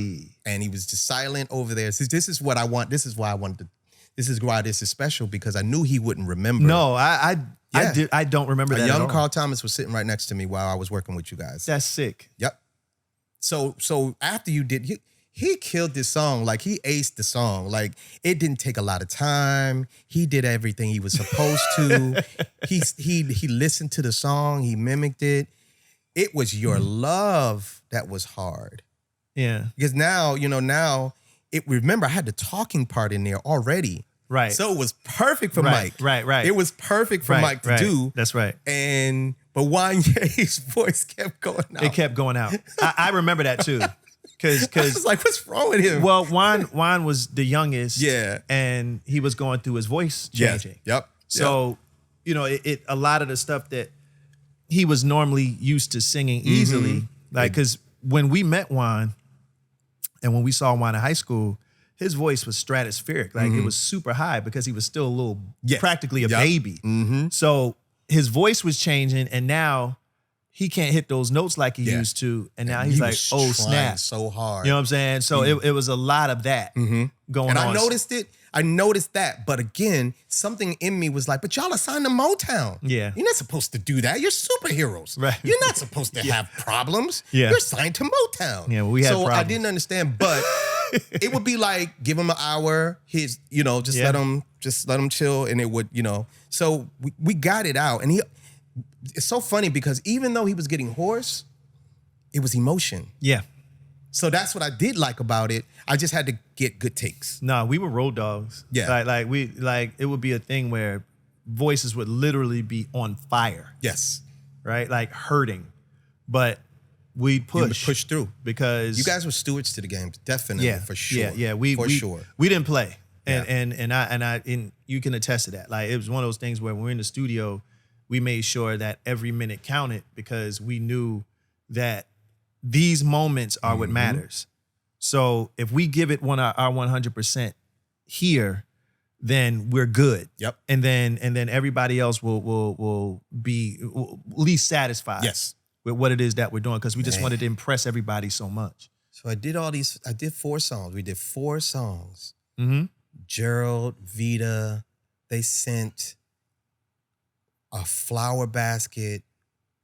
And he was just silent over there. So this is what I want. This is why I wanted to. This is why this is special because I knew he wouldn't remember. No, I don't remember that. A at young all. Carl Thomas was sitting right next to me while I was working with you guys. That's sick. Yep. So after you did, he killed this song. Like he aced the song. Like it didn't take a lot of time. He did everything he was supposed to. He listened to the song. He mimicked it. It was Your Love that was hard. Yeah. Because now, remember I had the talking part in there already. Right. So it was perfect for Mike. Right. It was perfect for Mike to do. That's right. But Wanye's voice kept going out. It kept going out. I remember that too. I was like, what's wrong with him? Well, Juan was the youngest. Yeah. And he was going through his voice changing. Yeah. Yep. So, it a lot of the stuff that he was normally used to singing easily, like, because when we met Juan and when we saw Juan in high school, his voice was stratospheric. Like it was super high because he was still a little, practically a baby. So his voice was changing and now he can't hit those notes like he used to. And now he's like, oh, snap. So hard. You know what I'm saying? So it was a lot of that going on. And I noticed it. I noticed that. But again, something in me was like, but y'all are signed to Motown. Yeah. You're not supposed to do that. You're superheroes. Right. You're not supposed to have problems. Yeah. You're signed to Motown. Yeah, well, we had So I problems. didn't understand, but it would be like, give him an hour, let him chill, and it would, So we got it out. And it's so funny because even though he was getting hoarse, it was emotion. Yeah. So that's what I did like about it. I just had to get good takes. No, we were road dogs. Yeah. Like it would be a thing where voices would literally be on fire. Yes. Right? Like hurting. But we'd push through. Because you guys were stewards to the game, definitely, for sure. Yeah. We didn't play. And you can attest to that. Like it was one of those things where when we're in the studio, we made sure that every minute counted because we knew that these moments are what matters. So if we give it our 100% here, then we're good. Yep. And then everybody else will be at least satisfied. Yes. With what it is that we're doing because we just wanted to impress everybody so much. So I did 4 songs. We did 4 songs. Mm-hmm. Gerald, Vita, they sent a flower basket,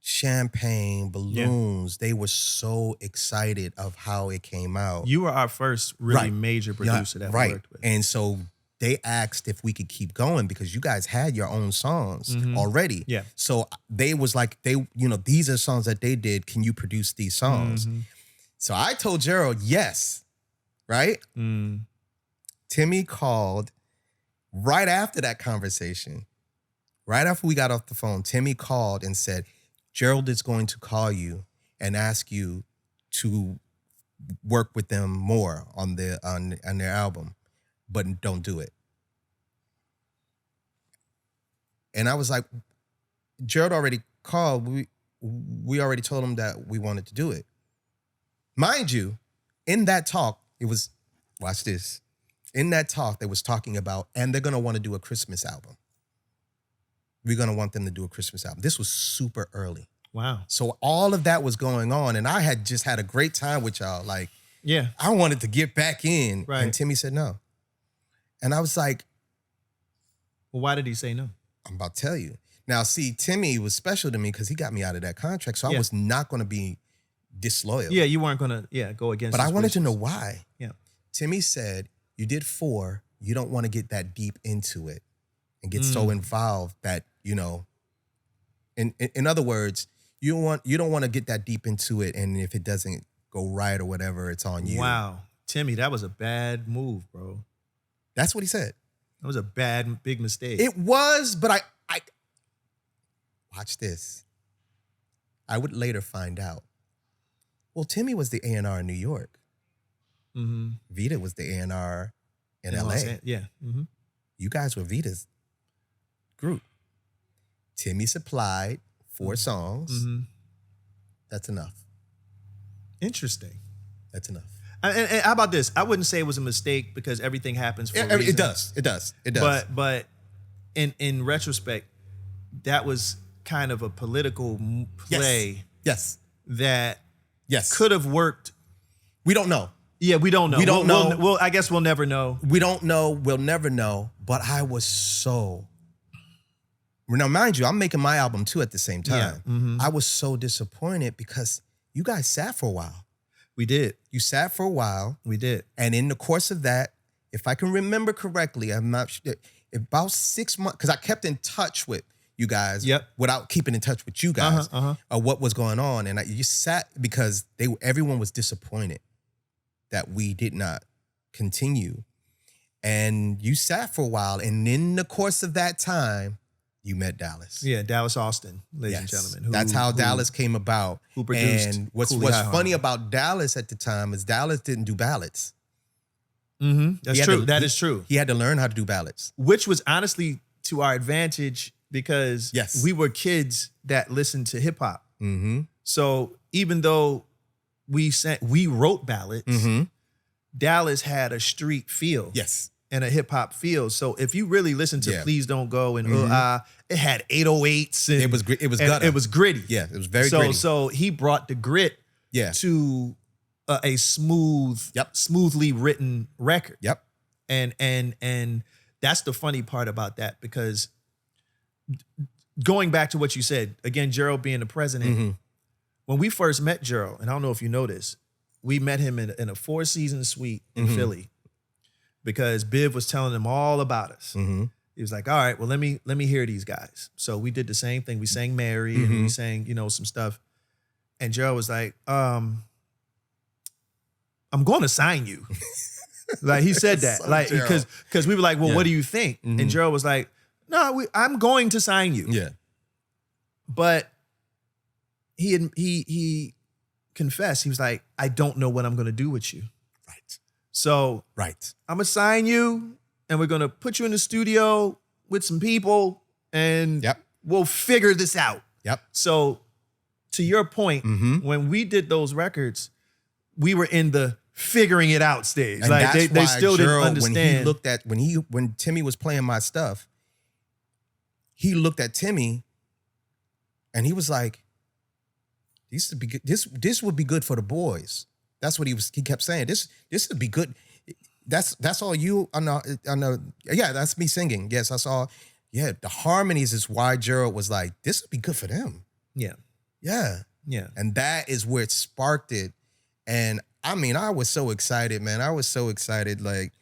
champagne, balloons. They were so excited of how it came out. You were our first really major producer that we worked with. And so they asked if we could keep going because you guys had your own songs already. Yeah. So they was like, these are songs that they did. Can you produce these songs? So I told Gerald, yes. Right? Timmy called right after that conversation. Right after we got off the phone, Timmy called and said, Gerald is going to call you and ask you to work with them more on their album, but don't do it. And I was like, Gerald already called. We already told him that we wanted to do it. Mind you, in that talk, it was, watch this. In that talk, they was talking about, and they're going to want to do a Christmas album. We're going to want them to do a Christmas album. This was super early. Wow. So all of that was going on, and I had just had a great time with y'all. Like, yeah, I wanted to get back in. Right. And Timmy said no. And I was like, well, why did he say no? I'm about to tell you. Now, see, Timmy was special to me because he got me out of that contract, so I was not going to be disloyal. Yeah, you weren't going to go against But I wanted wishes. to know why. Yeah. Timmy said, you did 4, you don't want to get that deep into it and get so involved that, in other words, you don't want to get that deep into it, and if it doesn't go right or whatever, it's on you. Wow. Timmy, that was a bad move, bro. That's what he said. That was a big mistake. It was, but watch this. I would later find out. Well, Timmy was the A&R in New York. Mm-hmm. Vita was the A&R in LA. Yeah. Mm-hmm. You guys were Vita's group. Timmy supplied 4 songs. Mm-hmm. That's enough. Interesting. That's enough. And how about this? I wouldn't say it was a mistake because everything happens for a reason. It does. But in retrospect, that was kind of a political play. Yes. That Yes. could have worked. We don't know. Yeah, we don't know. We don't know. We'll, I guess we'll never know. We don't know. We'll never know. But I was so... Now, mind you, I'm making my album too at the same time. Yeah. Mm-hmm. I was so disappointed because you guys sat for a while. We did. You sat for a while. We did. And in the course of that, if I can remember correctly, I'm not sure, about 6 months, because I kept in touch with you guys without keeping in touch with you guys of what was going on. And you sat because everyone was disappointed that we did not continue. And you sat for a while. And in the course of that time, you met Dallas. Yeah, Dallas Austin, ladies and gentlemen. That's how Dallas came about. Who produced. And what's funny about Dallas at the time is Dallas didn't do ballads. Mm-hmm. That's true. That is true. He had to learn how to do ballads. Which was honestly to our advantage because we were kids that listened to hip hop. Mm-hmm. So even though we wrote ballads, Dallas had a street feel. Yes. And a hip hop feel. So if you really listen to Please Don't Go and it had 808s. And, it was gutter. It was gritty. Yeah, it was very gritty. So he brought the grit to a smoothly written record. Yep. And that's the funny part about that because going back to what you said, again, Gerald being the president, when we first met Gerald, and I don't know if you know this, we met him in a 4-season suite in Philly. Because Biv was telling him all about us. He was like, all right, well, let me hear these guys. So we did the same thing. We sang Mary and we sang, some stuff. And Gerald was like, I'm going to sign you. Like he said that. Like because we were like, well, what do you think? And Gerald was like, no, I'm going to sign you. Yeah. But he confessed. He was like, I don't know what I'm going to do with you. So I'm gonna sign you and we're gonna put you in the studio with some people and we'll figure this out. So to your point, when we did those records, we were in the figuring it out stage. And like they still Gerald, didn't understand. When Timmy was playing my stuff, he looked at Timmy and he was like, this would be good for the boys. That's what he kept saying. This would be good. That's all you. I know. Yeah, that's me singing. Yes, I saw. Yeah, the harmonies is why Gerald was like, this would be good for them. Yeah. And that is where it sparked it. And I mean, I was so excited, man. I was so excited. Like,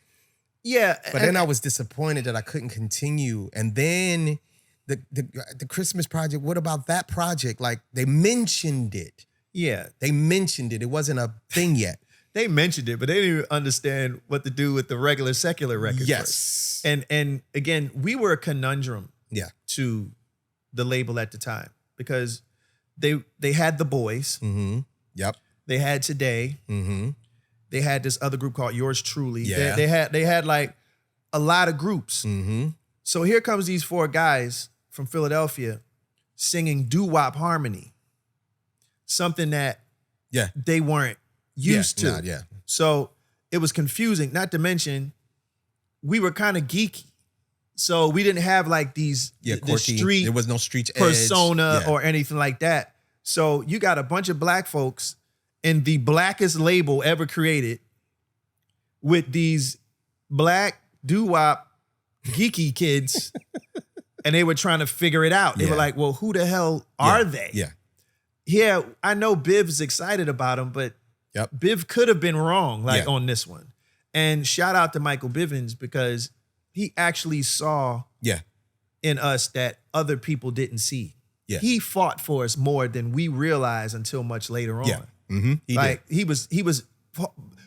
But then I was disappointed that I couldn't continue. And then the Christmas project. What about that project? Like they mentioned it. Yeah. They mentioned it. It wasn't a thing yet. They mentioned it, but they didn't even understand what to do with the regular secular record. Yes. First. And again, we were a conundrum to the label at the time because they had the Boys. Yep. They had Today. They had this other group called Yours Truly. Yeah. They had like a lot of groups. So here comes these 4 guys from Philadelphia singing doo-wop harmony. Something that they weren't used to. So it was confusing, not to mention we were kind of geeky. So we didn't have like these the street, there was no street persona or anything like that. So you got a bunch of black folks in the blackest label ever created with these black doo-wop geeky kids and they were trying to figure it out. They were like, well, who the hell are they? Yeah, I know Biv's excited about him, but Biv could have been wrong on this one. And shout out to Michael Bivins because he actually saw in us that other people didn't see. He fought for us more than we realized until much later on. He was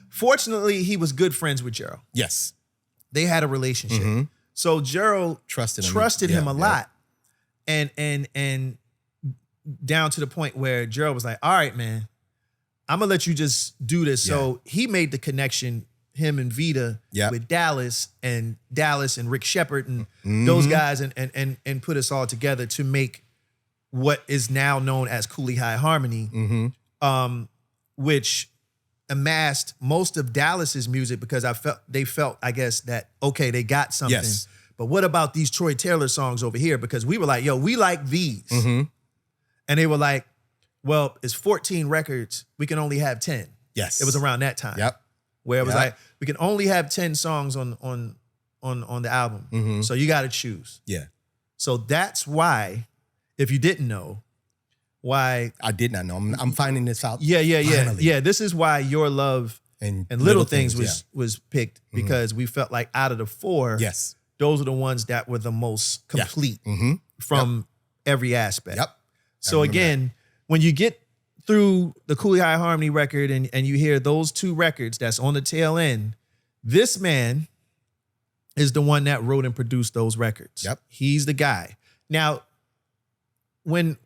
fortunately he was good friends with Gerald. Yes. They had a relationship. So Gerald trusted him a lot. And down to the point where Gerald was like, all right, man, I'm gonna let you just do this. Yeah. So he made the connection, him and Vita, with Dallas and Rick Shepard and those guys and put us all together to make what is now known as Cooley High Harmony, which amassed most of Dallas's music because they felt, I guess, that, okay, they got something. Yes. But what about these Troy Taylor songs over here? Because we were like, yo, we like these. And they were like, well, it's 14 records. We can only have 10. Yes. It was around that time. Yep. Where it was like, we can only have 10 songs on the album. So you got to choose. Yeah. So that's why, if you didn't know, why. I did not know. I'm finding this out. Yeah. Finally. Yeah, this is why Your Love And Little Things was picked, because we felt like out of the four, Yes. those are the ones that were the most complete from every aspect. Yep. So again, when you get through the Cooley High Harmony record and you hear those two records that's on the tail end, this man is the one that wrote and produced those records. Yep. He's the guy. Now, when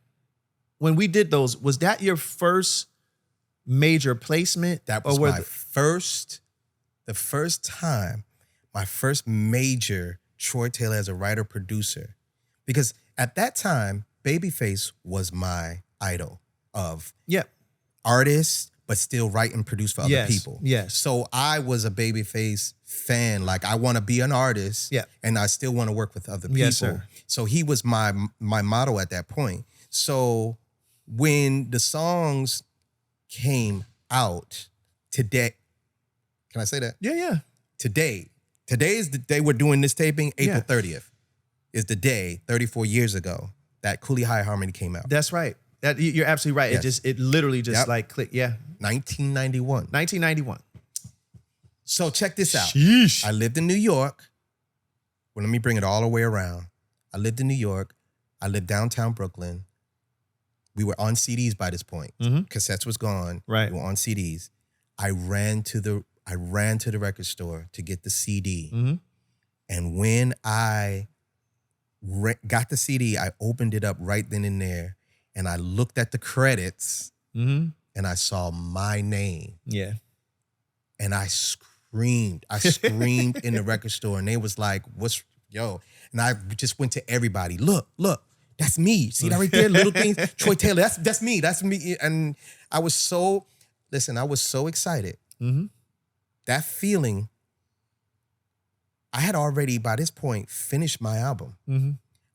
we did those, was that your first major placement? That was the first time, my first major Troy Taylor as a writer-producer. Because at that time, Babyface was my idol of artist, but still write and produce for other people. Yes. So I was a Babyface fan. Like, I want to be an artist, and I still want to work with other people. Yes, sir. So he was my motto at that point. So when the songs came out today, can I say that? Yeah. Today is the day we're doing this taping. April 30th is the day 34 years ago that Cooley High Harmony came out. That's right. You're absolutely right. Yes. It literally just like clicked. Yeah. 1991. So check this out. Sheesh. I lived in New York. Well, let me bring it all the way around. I lived in New York. I lived downtown Brooklyn. We were on CDs by this point. Cassettes was gone. Right. We were on CDs. I ran to the record store to get the CD. And when I got the CD, I opened it up right then and there, and I looked at the credits, and I saw my name. Yeah. And I screamed. I screamed in the record store, and they was like, and I just went to everybody. Look, that's me. See that right there? Little Things, Troy Taylor, that's me. And I was so excited. That feeling, I had already, by this point, finished my album.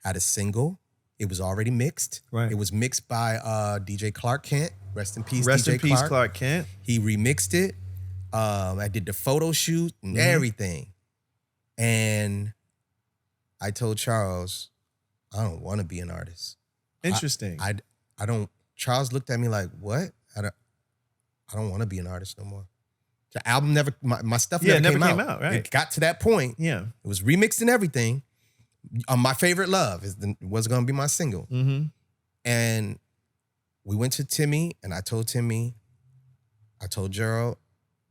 I had a single. It was already mixed. Right. It was mixed by DJ Clark Kent. Rest in peace, Rest DJ in peace, Clark Kent. He remixed it. I did the photo shoot and everything. And I told Charles, I don't want to be an artist. Interesting. I don't. Charles looked at me like, what? I don't want to be an artist no more. The album my stuff never came out. Right. It got to that point. Yeah. It was remixed and everything. My Favorite Love was going to be my single. And we went to Timmy, and I told Gerald,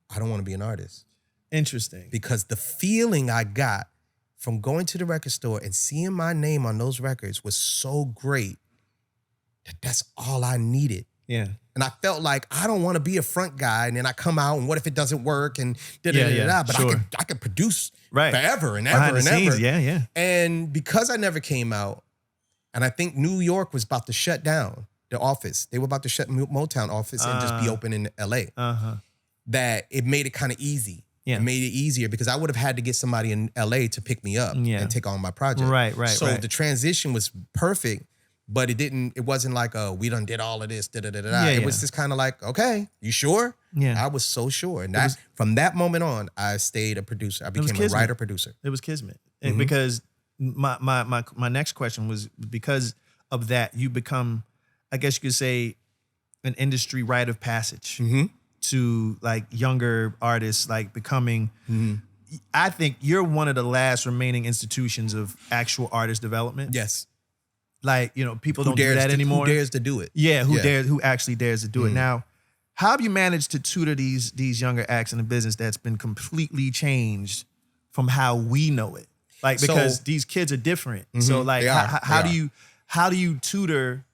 I don't want to be an artist. Interesting. Because the feeling I got from going to the record store and seeing my name on those records was so great that that's all I needed. Yeah. And I felt like I don't want to be a front guy, and then I come out and what if it doesn't work and da-da-da-da-da. But sure. I could produce right. forever and behind ever and scenes. ever. Yeah. And because I never came out, and I think New York was about to shut down the office. They were about to shut Motown office and just be open in LA. That it made it kind of easy. Yeah. It made it easier because I would have had to get somebody in LA to pick me up and take on my project. Right. So the transition was perfect, but it wasn't like, we done did all of this, It was just kind of like, okay, you sure? Yeah. I was so sure. And from that moment on, I stayed a producer. I became a writer-producer. It was kismet. And because my next question was, because of that, you become, I guess you could say, an industry rite of passage to like younger artists, like becoming, I think you're one of the last remaining institutions of actual artist development. Yes. Like, people don't do that anymore. Who dares to do it? Yeah, who actually dares to do it. Now, how have you managed to tutor these younger acts in the business that's been completely changed from how we know it? Like, because these kids are different. So like, how do you tutor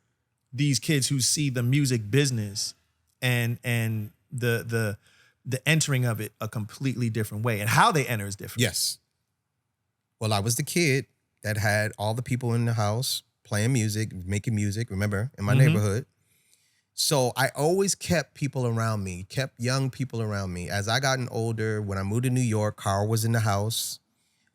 these kids who see the music business and the entering of it a completely different way, and how they enter is different. Yes. Well, I was the kid that had all the people in the house playing music, making music, remember, in my neighborhood. So I always kept people around me, kept young people around me. As I gotten older, when I moved to New York, Carl was in the house.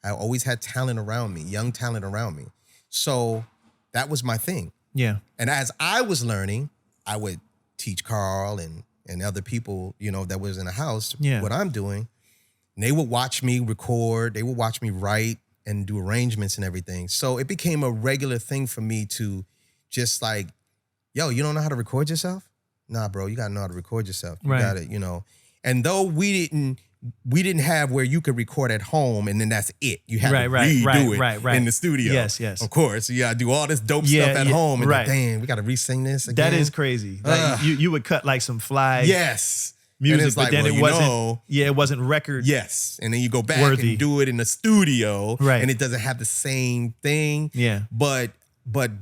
I always had talent around me, young talent around me. So that was my thing. Yeah. And as I was learning, I would teach Carl and other people, you know, that was in the house what I'm doing. And they would watch me record. They would watch me write and do arrangements and everything. So it became a regular thing for me to just like, yo, you don't know how to record yourself? Nah, bro, you gotta know how to record yourself. You got it, you know. And though we didn't have where you could record at home and then that's it. You had to redo it in the studio. Yes. Of course. You gotta do all this dope stuff at home. And then, dang, we gotta re-sing this again. That is crazy. Like you would cut like some fly music, like, but then well, it wasn't. It wasn't record. Yes, and then you go back worthy. and do it in the studio, right? And it doesn't have the same thing. Yeah, but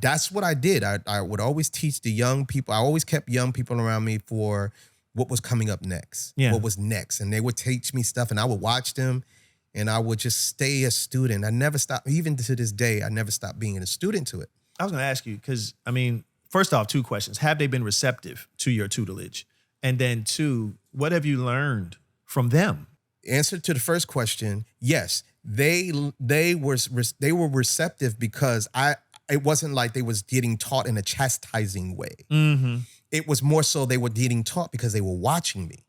that's what I did. I would always teach the young people. I always kept young people around me for what was coming up next. Yeah, what was next, and they would teach me stuff, and I would watch them, and I would just stay a student. I never stopped. Even to this day, I never stopped being a student to it. I was going to ask you because I mean, first off, 2 questions: have they been receptive to your tutelage? And then 2, what have you learned from them? Answer to the first question, yes. They were receptive because it wasn't like they was getting taught in a chastising way. Mm-hmm. It was more so they were getting taught because they were watching me.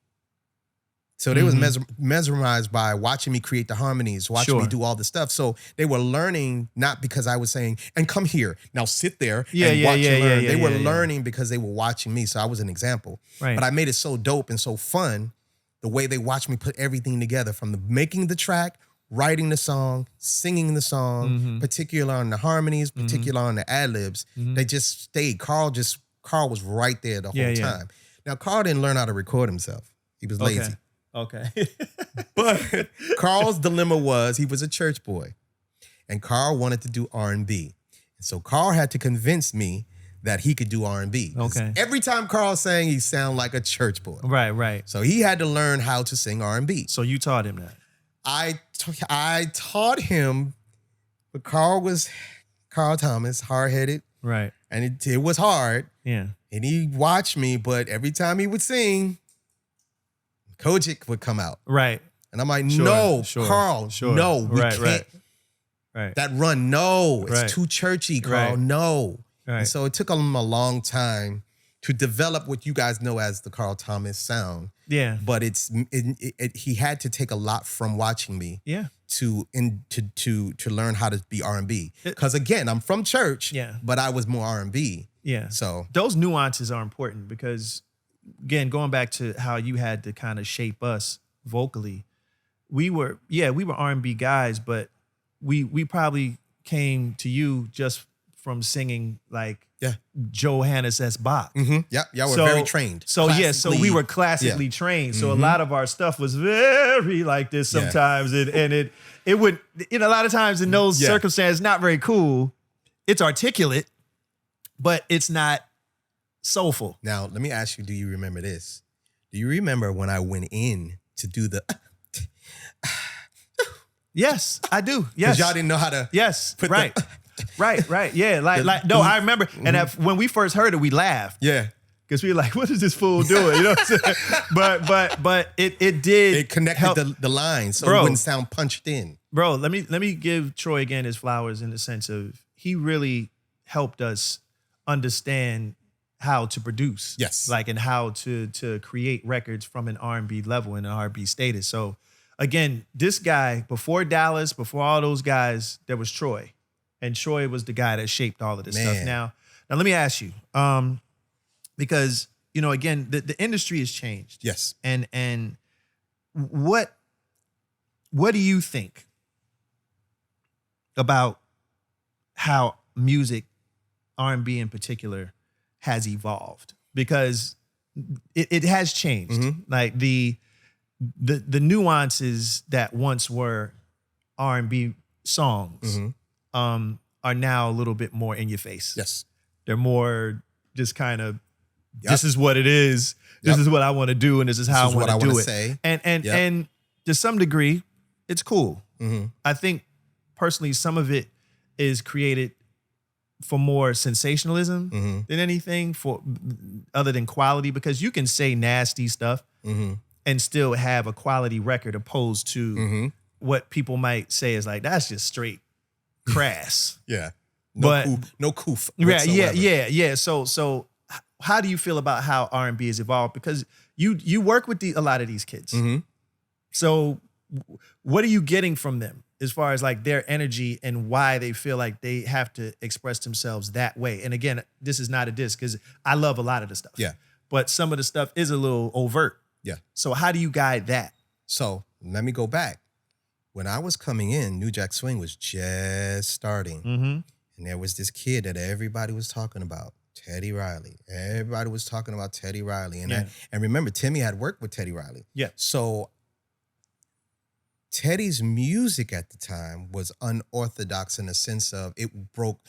So they was mesmerized by watching me create the harmonies, watching me do all the stuff. So they were learning not because I was saying, and come here, now sit there and watch and learn. They were learning because they were watching me. So I was an example. Right. But I made it so dope and so fun the way they watched me put everything together from the making the track, writing the song, singing the song, particular on the harmonies, particular on the ad-libs. They just stayed. Carl was right there the whole time. Now, Carl didn't learn how to record himself. He was lazy. Okay. But Carl's dilemma was he was a church boy and Carl wanted to do R&B. And so Carl had to convince me that he could do R&B. Okay. Every time Carl sang, he sounded like a church boy. Right. So he had to learn how to sing R&B. So you taught him that? I taught him, but Carl Thomas, hard-headed. Right. And it was hard. Yeah. And he watched me, but every time he would sing, Kojic would come out. Right. And I'm like, no, Carl, no, we can't. Right. That run, no, it's too churchy, Carl, no. Right. And so it took him a long time to develop what you guys know as the Carl Thomas sound. Yeah. But he had to take a lot from watching me. Yeah. To learn how to be R&B. Because again, I'm from church, but I was more R&B. Yeah. So those nuances are important because, again, going back to how you had to kind of shape us vocally, we were R&B guys, but we probably came to you just from singing like Johannes S. Bach. Mm-hmm. Yeah, y'all were very trained. So we were classically trained. So a lot of our stuff was very like this sometimes, and it would, a lot of times in those circumstances, not very cool. It's articulate, but it's not soulful. Now, let me ask you, do you remember this? Do you remember when I went in to do the... Yes, I do. Yes. Because y'all didn't know how to... Yes, put right. Right. Yeah, no, I remember. And when we first heard it, we laughed. Yeah. Because we were like, what is this fool doing? You know what I'm saying? But it did. It connected the lines so it wouldn't sound punched in. Bro, let me give Troy again his flowers in the sense of he really helped us understand how to produce. Yes. Like, and how to create records from an R&B level and an R&B status. So again, this guy, before Dallas, before all those guys, there was Troy. And Troy was the guy that shaped all of this stuff. Now let me ask you, because, again, the industry has changed. Yes. And what do you think about how music, R&B in particular, has evolved? Because it has changed. Mm-hmm. Like the nuances that once were R&B songs, are now a little bit more in your face. Yes. They're more just kind of, Yep. this is what it is. This Yep. is what I want to do, and this is how I want to do it. Say. And to some degree, it's cool. Mm-hmm. I think personally, some of it is created for more sensationalism Mm-hmm. than anything, for other than quality, because you can say nasty stuff Mm-hmm. and still have a quality record, opposed to Mm-hmm. what people might say is like, that's just straight crass. Yeah. But- No coof. Yeah. So how do you feel about how R&B has evolved? Because you work with a lot of these kids. Mm-hmm. So what are you getting from them as far as like their energy and why they feel like they have to express themselves that way? And again, this is not a diss, because I love a lot of the stuff. Yeah. But some of the stuff is a little overt. Yeah. So how do you guide that? So let me go back. When I was coming in, New Jack Swing was just starting. Mm-hmm. And there was this kid that everybody was talking about, Teddy Riley. Everybody was talking about Teddy Riley. And Yeah. and remember, Timmy had worked with Teddy Riley. Yeah. So Teddy's music at the time was unorthodox in the sense of it broke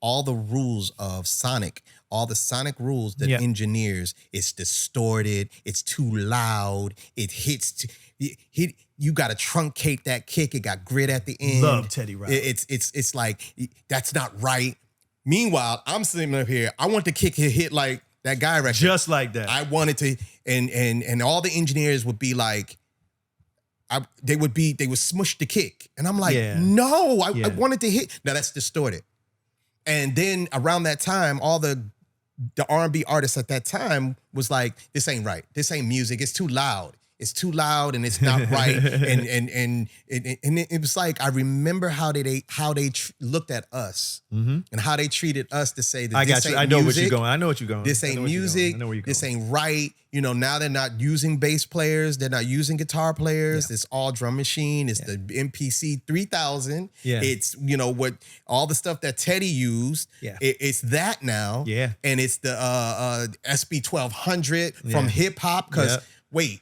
all the rules of sonic, all the sonic rules that Yeah. engineers. It's distorted, it's too loud, it hits, you got to truncate that kick, it got grit at the end. Love Teddy Riley. It's like, that's not right. Meanwhile, I'm sitting up here, I want the kick to hit like that guy record. Just like that. I wanted to, and all the engineers would be like, they would smush the kick. And I'm like, Yeah. no, I Yeah. wanted to hit. Now that's distorted. And then around that time, all the R&B artists at that time was like, this ain't right. This ain't music. It's too loud. It's too loud and it's not right. and it was like, I remember how they looked at us and how they treated us to say that I this got you. ain't I know music. what you're going. I know what you're going. This I know ain't what you're music. going. I know where you're This going. ain't right. You know, now they're not using bass players. They're not using guitar players. Yeah. It's all drum machine. It's the MPC 3000. Yeah. It's, what all the stuff that Teddy used. Yeah. It's that now. Yeah. And it's the SB 1200 from Yeah. hip hop. Because Yeah.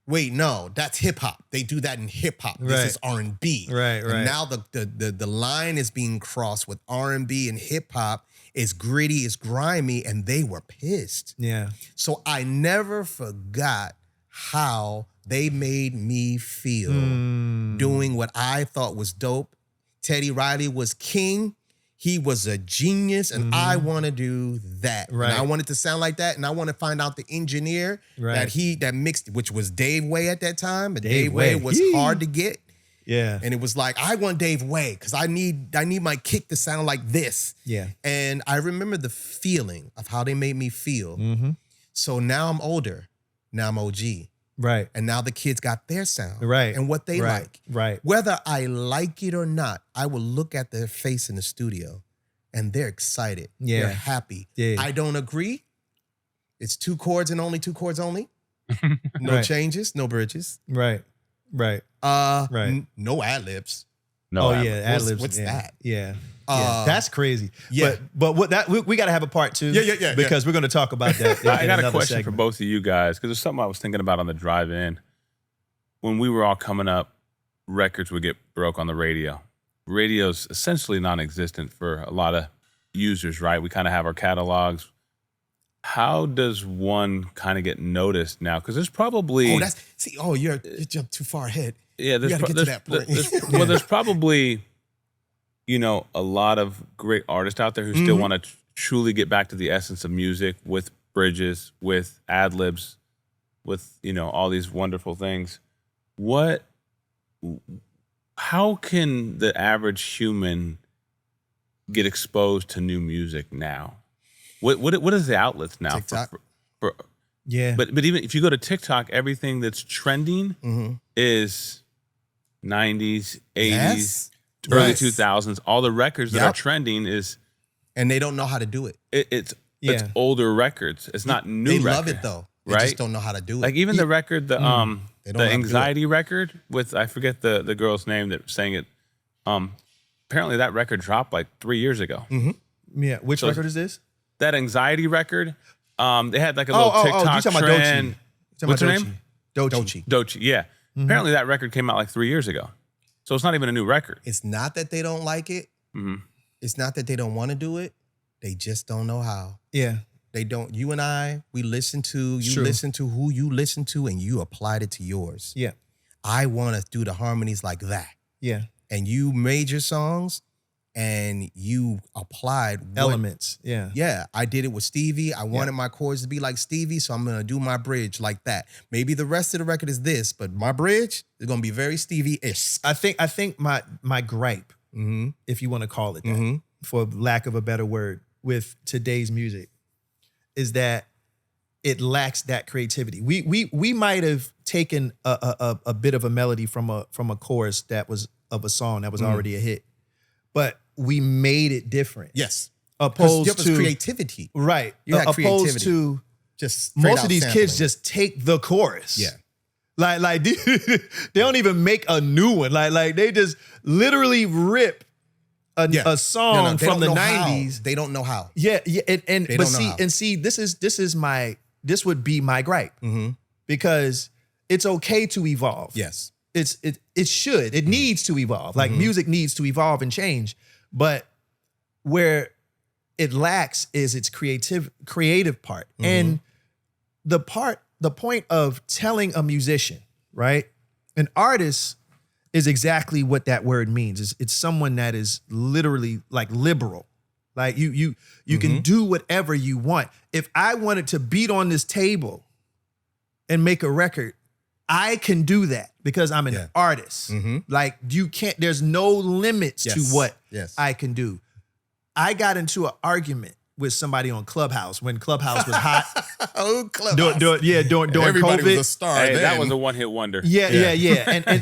wait, no, that's hip hop. They do that in hip hop. This Right. is R&B. Right. And now the line is being crossed with R&B and hip hop. It's gritty, it's grimy, and they were pissed. Yeah. So I never forgot how they made me feel doing what I thought was dope. Teddy Riley was king. He was a genius, and I want to do that. Right. And I wanted to sound like that, and I want to find out the engineer Right. that mixed, which was Dave Way at that time. But Dave Dave Way Way. was Yee. hard to get. Yeah. And it was like, I want Dave Way because I need my kick to sound like this. Yeah. And I remember the feeling of how they made me feel. Mm-hmm. So now I'm older. Now I'm OG. Right. And now the kids got their sound. Right. And what they Right. like. Right. Whether I like it or not, I will look at their face in the studio and they're excited. Yeah. They're happy. Yeah. I don't agree. It's 2 chords and only 2 chords only. No Right. changes, no bridges. Right. Right. Right. No ad-libs. No, Oh ad-lib. yeah, ad libs. what's that? Yeah. Yeah. That's crazy. yeah. But what that we got to have a part 2. Yeah. Because we're going to talk about that. I in got a another question segment. for both of you guys, because there's something I was thinking about on the drive in. When we were all coming up, records would get broke on the radio. Radio's essentially non-existent for a lot of users, right? We kind of have our catalogs. How does one kind of get noticed now? Because there's probably you jumped too far ahead. yeah, You gotta get to that point. there's probably a lot of great artists out there who still want to truly get back to the essence of music with bridges, with ad libs, with all these wonderful things. How can the average human get exposed to new music now? What is the outlets now? TikTok. Yeah. But even if you go to TikTok, everything that's trending is 90s, 80s, Yes. early Yes. 2000s. All the records that are Yep. trending is And they don't know how to do it. it's Yeah. older records. It's not new. They record, love it though. They right? just don't know how to do it. Like even the record, They don't know how the to do anxiety record with I forget the girl's name that sang it. Apparently that record dropped like 3 years ago. Yeah. Which So- record is this? That anxiety record, they had like a little you TikTok talking about trend. Doechii. What's her name? Doechii. Doechii. Yeah. Apparently that record came out like 3 years ago. So it's not even a new record. It's not that they don't like it. Mhm. It's not that they don't want to do it. They just don't know how. Yeah. They don't. You and I, we listen to, you True. listen to who you listen to, and you applied it to yours. Yeah. I want to do the harmonies like that. Yeah. And you made your songs and you applied Elements. Yeah. Yeah, I did it with Stevie. I wanted my chords to be like Stevie, so I'm going to do my bridge like that. Maybe the rest of the record is this, but my bridge is going to be very Stevie-ish. I think my gripe, if you want to call it that, for lack of a better word, with today's music, is that it lacks that creativity. We might have taken a bit of a melody from a chorus that was of a song that was already a hit, but we made it different. Yes. Opposed to creativity. Right. You had opposed creativity. to Just most of these sampling. kids just take the chorus. Yeah. Like they don't even make a new one. Like they just literally rip a song they from don't the know how. 90s. They don't know how. Yeah, and They but don't know how. see, this would be my gripe. Because it's okay to evolve. Yes. It needs to evolve. Like music needs to evolve and change. But where it lacks is its creative part. And the point of telling a musician, right? An artist is exactly what that word means. It's someone that is literally like liberal. Like you can do whatever you want. If I wanted to beat on this table and make a record, I can do that because I'm an artist. Like you can't, there's no limits to what I can do. I got into an argument with somebody on Clubhouse when Clubhouse was hot. Oh, Clubhouse. During Everybody COVID. was a star Hey, then. that was a one-hit wonder. Yeah.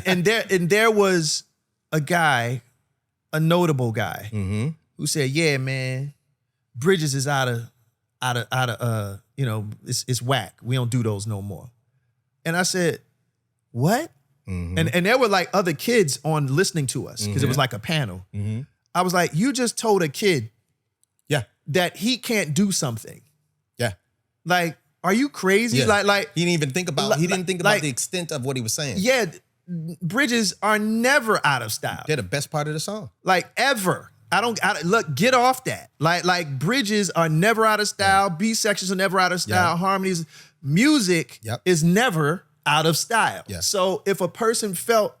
And there was a guy, a notable guy, who said, "Yeah, man, Bridges is out of it's whack. We don't do those no more." And I said, "What?" And there were like other kids on listening to us because it was like a panel. I was like, "You just told a kid that he can't do something. Yeah. Like, are you crazy?" Yeah. Like he didn't even think about the extent of what he was saying. yeah, Bridges are never out of style. They're the best part of the song. Like ever. Look, get off that. Like bridges are never out of style. B sections are never out of style. Harmonies, music is never out of style. Yeah. So if a person felt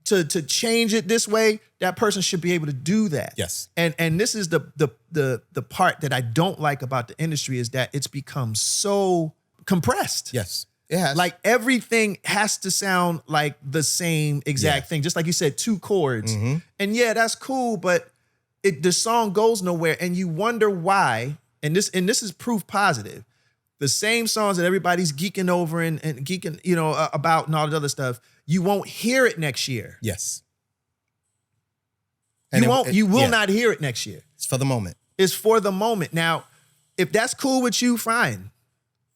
to change it this way, that person should be able to do that. Yes. And this is the part that I don't like about the industry is that it's become so compressed. Yes. It has. Like everything has to sound like the same exact thing. Just like you said, 2 chords. And yeah, that's cool, but the song goes nowhere. And you wonder why, and this is proof positive. The same songs that everybody's geeking over and geeking, about and all that other stuff, you won't hear it next year. Yes. You will not hear it next year. It's for the moment. It's for the moment. Now, if that's cool with you, fine.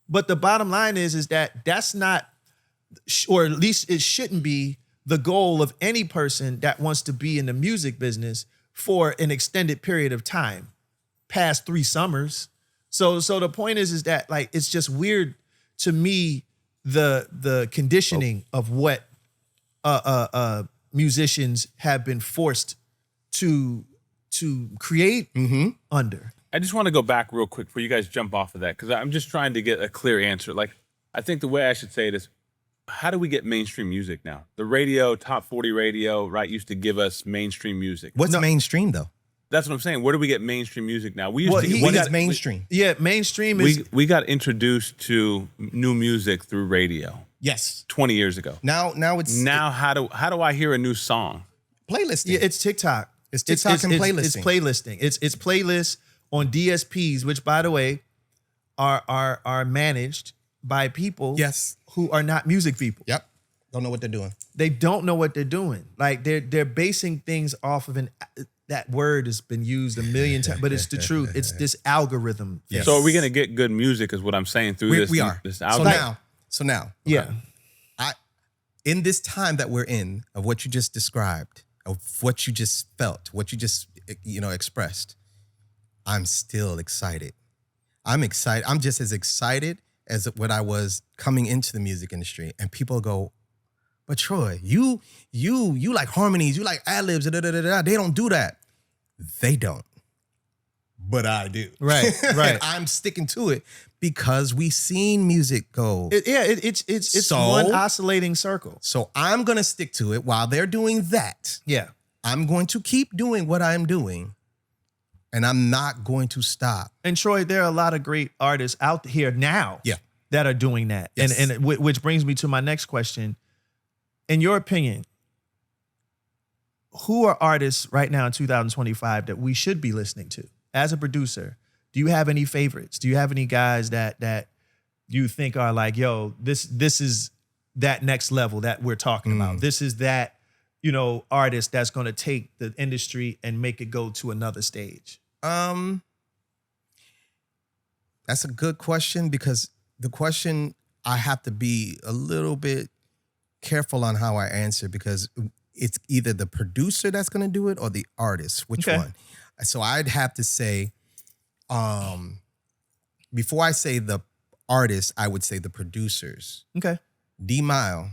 But the bottom line is that that's not, or at least it shouldn't be, the goal of any person that wants to be in the music business for an extended period of time, past 3 summers. So the point is that like it's just weird to me the conditioning of what musicians have been forced to create under. I just want to go back real quick before you guys jump off of that because I'm just trying to get a clear answer. Like, I think the way I should say it is, how do we get mainstream music now? The radio, top 40 radio, right, used to give us mainstream music. What's mainstream though? That's what I'm saying. Where do we get mainstream music now? We used What is mainstream? Mainstream is... We got introduced to new music through radio. Yes. 20 years ago. Now How do I hear a new song? Playlisting. Yeah, it's TikTok. It's TikTok and playlisting. It's playlisting. It's playlists on DSPs, which by the way, are managed by people who are not music people. Yep. Don't know what they're doing. They don't know what they're doing. Like they're basing things off of that word has been used a million times, but it's the truth. It's this algorithm. Yes. So are we going to get good music is what I'm saying through this. We are. This So algorithm. now. Yeah. In this time that we're in, of what you just described, of what you just felt, what you just expressed, I'm still excited. I'm excited. I'm just as excited as when I was coming into the music industry. And people go, "But Troy, you like harmonies, you like ad-libs, da, da, da, da, da." They don't do that. They don't. but I do. Right. And I'm sticking to it because we've seen music go. It's So- one oscillating circle. So I'm going to stick to it while they're doing that. Yeah. I'm going to keep doing what I'm doing, and I'm not going to stop. And Troy, there are a lot of great artists out here now Yeah. that are doing that. Yes. And which brings me to my next question. In your opinion, who are artists right now in 2025 that we should be listening to? As a producer, do you have any favorites? Do you have any guys that you think are like, yo, this is that next level that we're talking about? This is that, artist that's going to take the industry and make it go to another stage? That's a good question, because the question, I have to be a little bit careful on how I answer, because it's either the producer that's going to do it or the artist. Which Okay. one? So I'd have to say, before I say the artist, I would say the producers. Okay. D-Mile,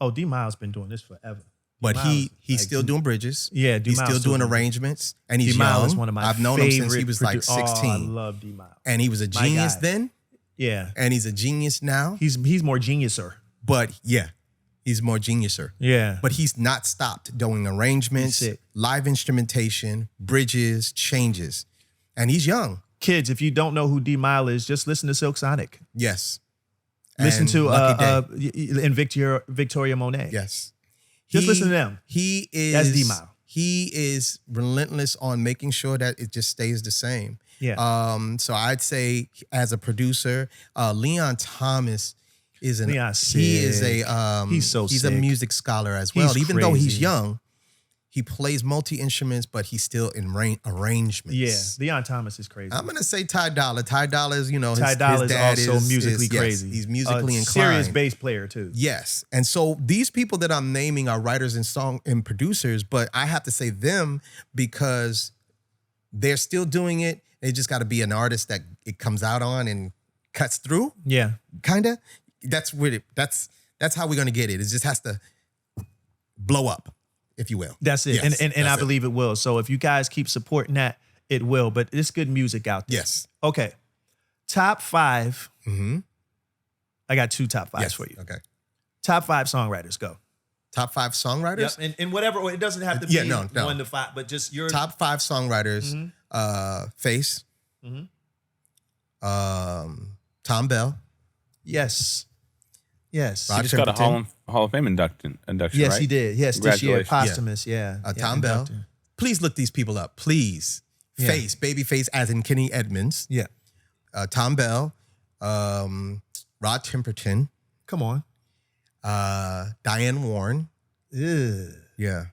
Oh, D-Mile's been doing this forever. but D-Mile's he's like- still doing bridges. Yeah, He's D-Mile's still doing doing- arrangements, and he's D-Mile young. is one of my I've known him since he favorite was like Oh, I 16, love D-Mile. and he was a My genius guy. then, Yeah. and he's a genius now. He's more geniuser. But yeah, he's more geniuser. Yeah. But he's not stopped doing arrangements, He's sick. live instrumentation, bridges, changes, and he's young. Kids, if you don't know who D-Mile is, just listen to Silk Sonic. Yes. Listen And to Lucky Day. and Victoria Monet. Yes. Just listen to them. He is. That's D-Mile. He is relentless on making sure that it just stays the same. Yeah. So I'd say, as a producer, Leon Thomas is an. Leon's he is sick. a. He's so He's a sick. music scholar as well. He's Even though he's crazy. young, he plays multi instruments, but he's still in arrangements. Yeah. Leon Thomas is crazy. I'm gonna say Ty Dolla. Ty Dolla is, his, Ty Dolla his is dad also musically yes, crazy. he's musically inclined. Serious bass player too. Yes. And so these people that I'm naming are writers and song and producers, but I have to say them because they're still doing it. They just got to be an artist that it comes out on and cuts through, Yeah. kind of. That's how we're gonna get it. It just has to blow up, if you will. That's it. Yes, and I that's it. believe it will. So if you guys keep supporting that, it will. But it's good music out there. Yes. Okay. Top 5. Mm-hmm. I got 2 top 5s Yes. for you. Okay. Top 5 songwriters. Go. Top 5 songwriters. Yep. And whatever, or it doesn't have to be Yeah, no. 1 to 5, but just your Top 5 songwriters. Mm-hmm. Face. Mhm. Tom Bell. Yes. Yes. Rod He just got a Temperton. Hall of Fame induction, Yes, right? he did. Yes, this year, Congratulations. posthumous. Yeah. Tom Bell. inducted. Please look these people up. Please. Yeah. Face, Babyface, as in Kenny Edmonds. Yeah. Tom Bell. Rod Temperton. Come on. Diane Warren. Ugh. Yeah.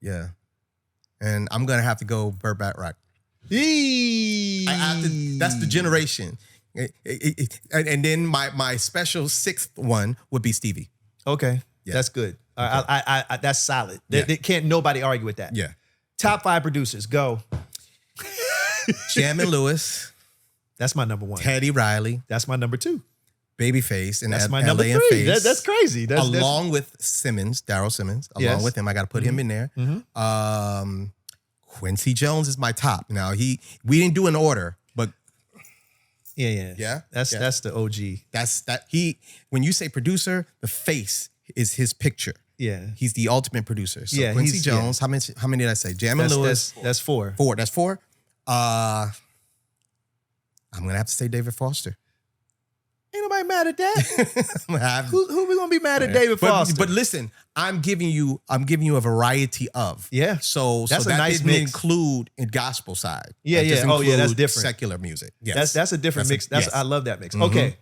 Yeah. And I'm going to have to go Burt Bacharach. Eee. That's the generation. And then my special 6th one would be Stevie. Okay. Yeah. That's good. I that's solid. Yeah. They can't nobody argue with that. Yeah. Top 5 producers. Go. Jammin' Lewis, That's my number 1. Teddy Riley, That's my number 2. Babyface, and That's my LA number and 3. Face. That's crazy. That's along with Simmons, Daryl Simmons, along Yes. with him. I got to put him in there. Quincy Jones is my top. Now we didn't do an order, but yeah. That's the OG. when you say producer, the face is his picture. Yeah. He's the ultimate producer. So Yeah, Quincy he's- Jones, how many did I say? Jammin' Lewis, That's 4. 4. That's 4. I'm gonna have to say David Foster. Ain't nobody mad at that. I'm gonna have- Who we gonna be mad at David Foster? But listen, I'm giving you a variety of. Yeah. So That's a that nice didn't mix. include in gospel side. Yeah, That just yeah. Oh, yeah, that's include different. Secular music. Yes. that's a different mix. yes. I love that mix. Mhm. Okay.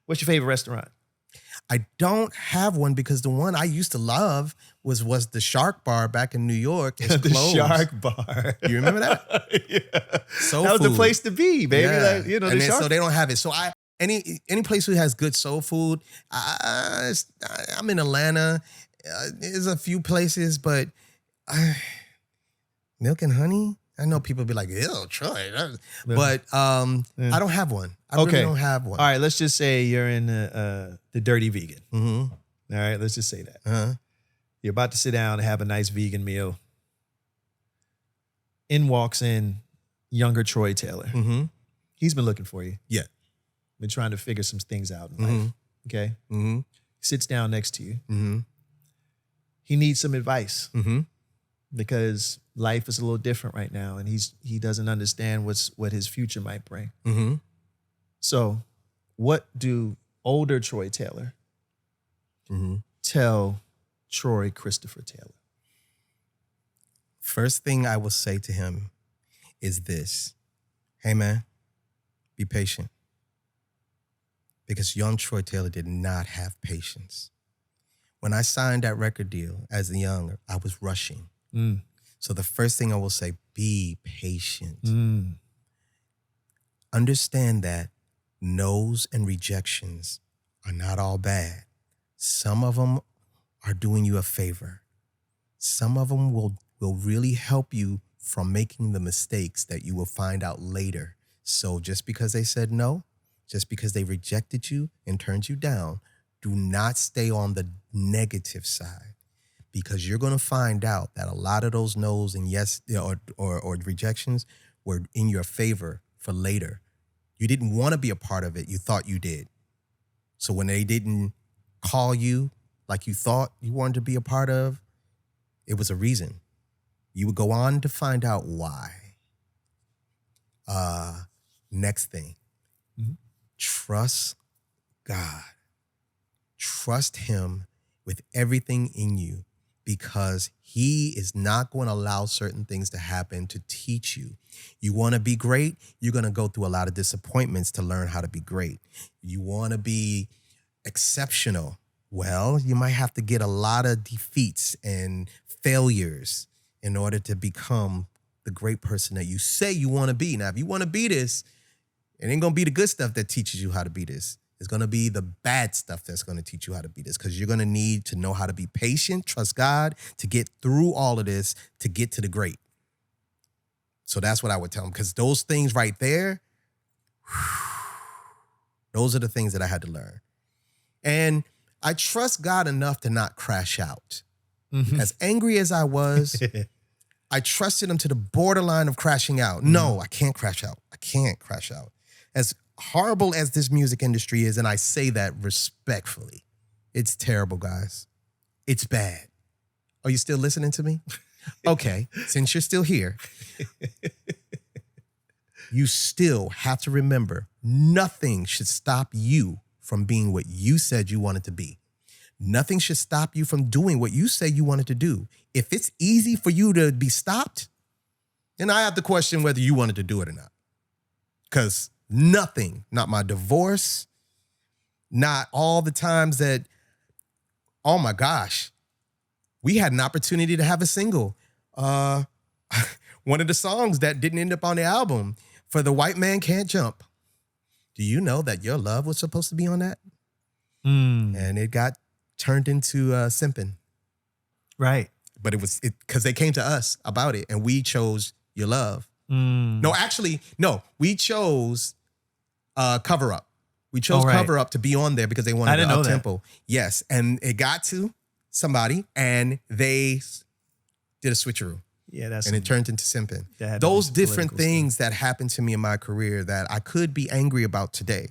What's your favorite restaurant? I don't have one because the one I used to love was the Shark Bar back in New York. It's The closed. Shark Bar. You remember that? Yeah. Soul That was the food. place to be, baby. Yeah. Like, the and then, Shark. so they don't have it. So any place who has good soul food. I'm in Atlanta. There's a few places, but Milk and Honey. I know people be like, "Ew, Troy," but I don't have one. I really don't have one. All right, let's just say you're in the Dirty Vegan. Mm-hmm. All right, let's just say that. Uh-huh. You're about to sit down and have a nice vegan meal. in walks in younger Troy Taylor. Mm-hmm. He's been looking for you. Yeah. Been trying to figure some things out in life. Okay? Mm-hmm. Sits down next to you. Mm-hmm. He needs some advice Mm-hmm. because life is a little different right now, and he doesn't understand what his future might bring. Mm-hmm. So, what do older Troy Taylor tell Troy Christopher Taylor? First thing I will say to him is this. Hey, man, be patient. Because young Troy Taylor did not have patience. When I signed that record deal as a young, I was rushing. So the first thing I will say, be patient. Understand that no's and rejections are not all bad. Some of them are doing you a favor. Some of them will really help you from making the mistakes that you will find out later. So just because they said no, just because they rejected you and turned you down, do not stay on the negative side, because you're going to find out that a lot of those no's and yes or rejections were in your favor for later. You didn't want to be a part of it. You thought you did. So when they didn't call you like you thought you wanted to be a part of, it was a reason. You would go on to find out why. Next thing, trust God. Trust him with everything in you, because he is not going to allow certain things to happen to teach you. You want to be great, you're going to go through a lot of disappointments to learn how to be great. You want to be exceptional, well, you might have to get a lot of defeats and failures in order to become the great person that you say you want to be. Now, if you want to be this, it ain't going to be the good stuff that teaches you how to be this. It's going to be the bad stuff that's going to teach you how to be this, because you're going to need to know how to be patient, trust God to get through all of this, to get to the great. So that's what I would tell them, because those things right there, those are the things that I had to learn. And I trust God enough to not crash out. As angry as I was, I trusted him to the borderline of crashing out. No, I can't crash out. I can't crash out. As horrible as this music industry is, and I say that respectfully, it's terrible, guys. It's bad. Are you still listening to me? Okay, since you're still here, you still have to remember, nothing should stop you from being what you said you wanted to be. Nothing should stop you from doing what you say you wanted to do. If it's easy for you to be stopped, then I have to question whether you wanted to do it or not. Because nothing, not my divorce, not all the times that, oh my gosh, we had an opportunity to have a single. One of the songs that didn't end up on the album, For the White Man Can't Jump. Do you know that Your Love was supposed to be on that? And it got turned into Simpin'. Right. But it was because they came to us about it, and we chose Your Love. No, actually, no. We chose Cover Up. We chose Cover Up to be on there because they wanted an up-tempo. Yes, and it got to somebody, and they did a switcheroo. Yeah, and it turned into Simpin'. Those different things that happened to me in my career that I could be angry about today,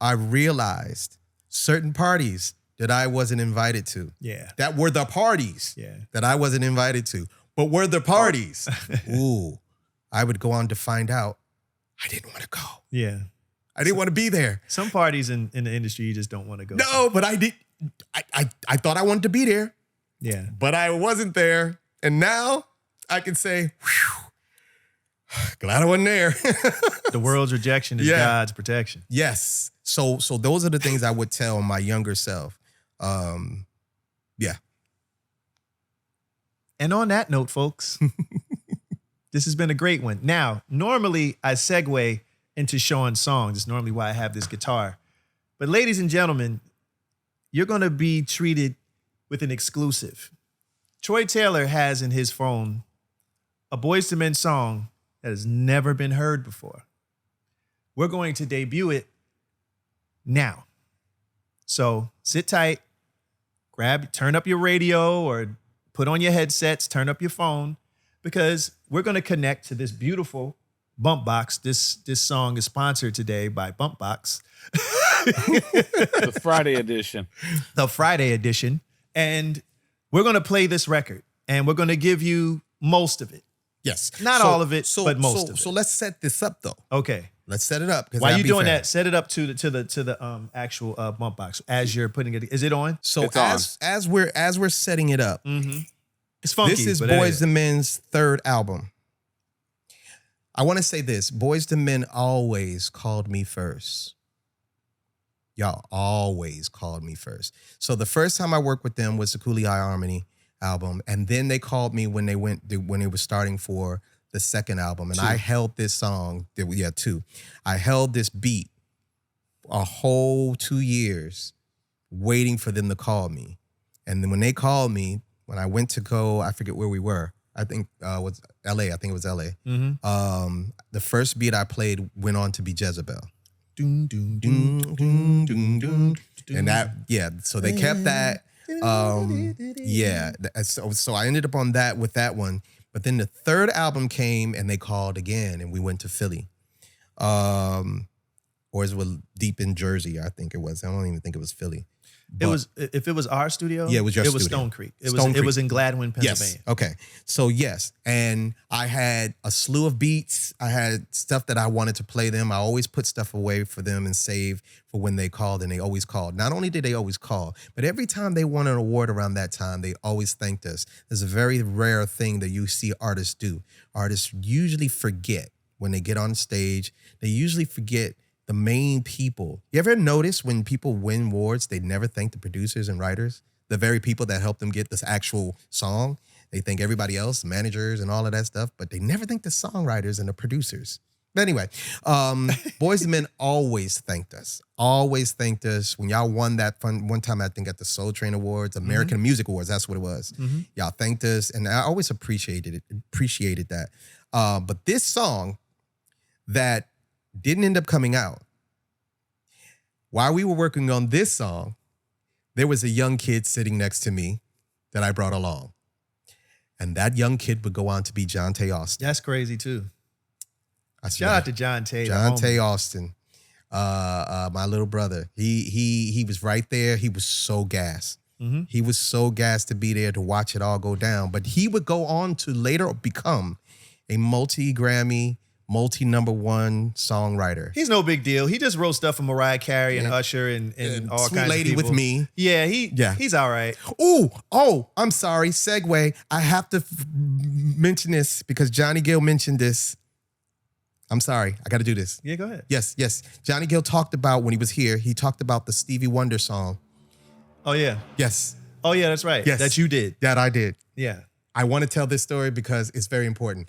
I realized certain parties that I wasn't invited to. Yeah. That were the parties that I wasn't invited to, but were the parties. Ooh, I would go on to find out I didn't want to go. Yeah. I didn't want to be there. Some parties in the industry you just don't want to go No, but I did. I thought I wanted to be there. Yeah. But I wasn't there. And now I can say, whew, glad I wasn't there. The world's rejection is God's protection. Yes. So those are the things I would tell my younger self. Yeah. And on that note, folks, this has been a great one. Now, normally I segue into showing songs. It's normally why I have this guitar. But ladies and gentlemen, you're going to be treated with an exclusive. Troy Taylor has in his phone a Boyz II Men song that has never been heard before. We're going to debut it now. So sit tight, turn up your radio or put on your headsets, turn up your phone, because we're going to connect to this beautiful Bump Box. This song is sponsored today by Bump Box. The Friday edition. The Friday edition. And we're going to play this record, and we're going to give you most of it. Yes. Not all of it, but most of it. So let's set this up, though. Okay. Let's set it up. While you're doing that, set it up to the actual Bump Box as you're putting it. Is it on? So It's as we're setting it up, It's funky. this is but Boyz II Men's third album. I want to say this: Boyz II Men always called me first. Y'all always called me first. So the first time I worked with them was the Cooley Eye Harmony album, and then they called me when they were starting for the second album, and I held this song. Two. I held this beat a whole 2 years, waiting for them to call me, and then when they called me, when I went to go, I forget where we were. I think was L.A. I think it was L.A. The first beat I played went on to be Jezebel. Doom, doom, doom, Doom, doom, doom, doom. And that, so they kept that. So I ended up on that with that one. But then the third album came and they called again and we went to Philly. Or it was deep in Jersey, I think it was. I don't even think it was Philly. If it was our studio, yeah, it was your studio. Stone Creek. It was in Gladwin, Pennsylvania. Yes. Okay. So yes, and I had a slew of beats. I had stuff that I wanted to play them. I always put stuff away for them and save for when they called, and they always called. Not only did they always call, but every time they won an award around that time, they always thanked us. There's a very rare thing that you see artists do. Artists usually forget when they get on stage. They usually forget the main people. You ever notice when people win awards, they never thank the producers and writers? The very people that helped them get this actual song. They thank everybody else, managers and all of that stuff, but they never thank the songwriters and the producers. But anyway, Boyz II Men always thanked us. Always thanked us. When y'all won that one time, I think at the Soul Train Awards, American Music Awards, that's what it was. Y'all thanked us, and I always appreciated that. But this song that didn't end up coming out. While we were working on this song, there was a young kid sitting next to me that I brought along. And that young kid would go on to be John Tay Austin. That's crazy too. Shout out to John Tay. John Tay Austin, my little brother. He was right there. He was so gassed. He was so gassed to be there to watch it all go down. But he would go on to later become a multi-Grammy, multi-number-1 songwriter. He's no big deal. He just wrote stuff for Mariah Carey and Usher and all Sweet kinds Lady of people. with Me. Yeah, he's all right. Oh, I'm sorry. Segue. I have to mention this because Johnny Gill mentioned this. I'm sorry. I got to do this. Yeah, go ahead. Yes. Johnny Gill talked about, when he was here, he talked about the Stevie Wonder song. Oh, yeah. Yes. Oh, yeah, that's right. Yes. That you did. That I did. Yeah. I want to tell this story because it's very important.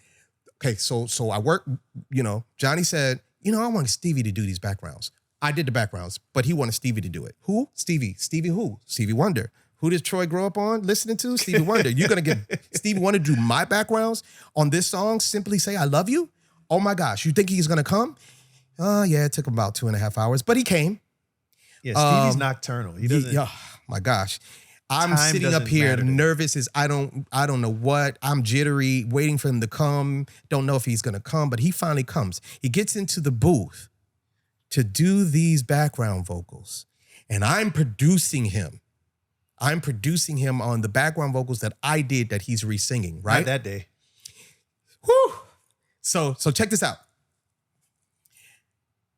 Okay, so I work, Johnny said, I want Stevie to do these backgrounds. I did the backgrounds, but he wanted Stevie to do it. Who? Stevie. Stevie who? Stevie Wonder. Who did Troy grow up on listening to? Stevie Wonder. You're going to get Stevie Wonder to do my backgrounds on this song, Simply Say I Love You? Oh my gosh, you think he's going to come? Yeah, it took him about 2.5 hours, but he came. Yeah, Stevie's nocturnal. He doesn't. Oh my gosh. I'm sitting up here nervous as I don't know what. I'm jittery, waiting for him to come. Don't know if he's going to come, but he finally comes. He gets into the booth to do these background vocals, and I'm producing him. I'm producing him on the background vocals that I did that he's re-singing, right? Not that day. Whew. So check this out.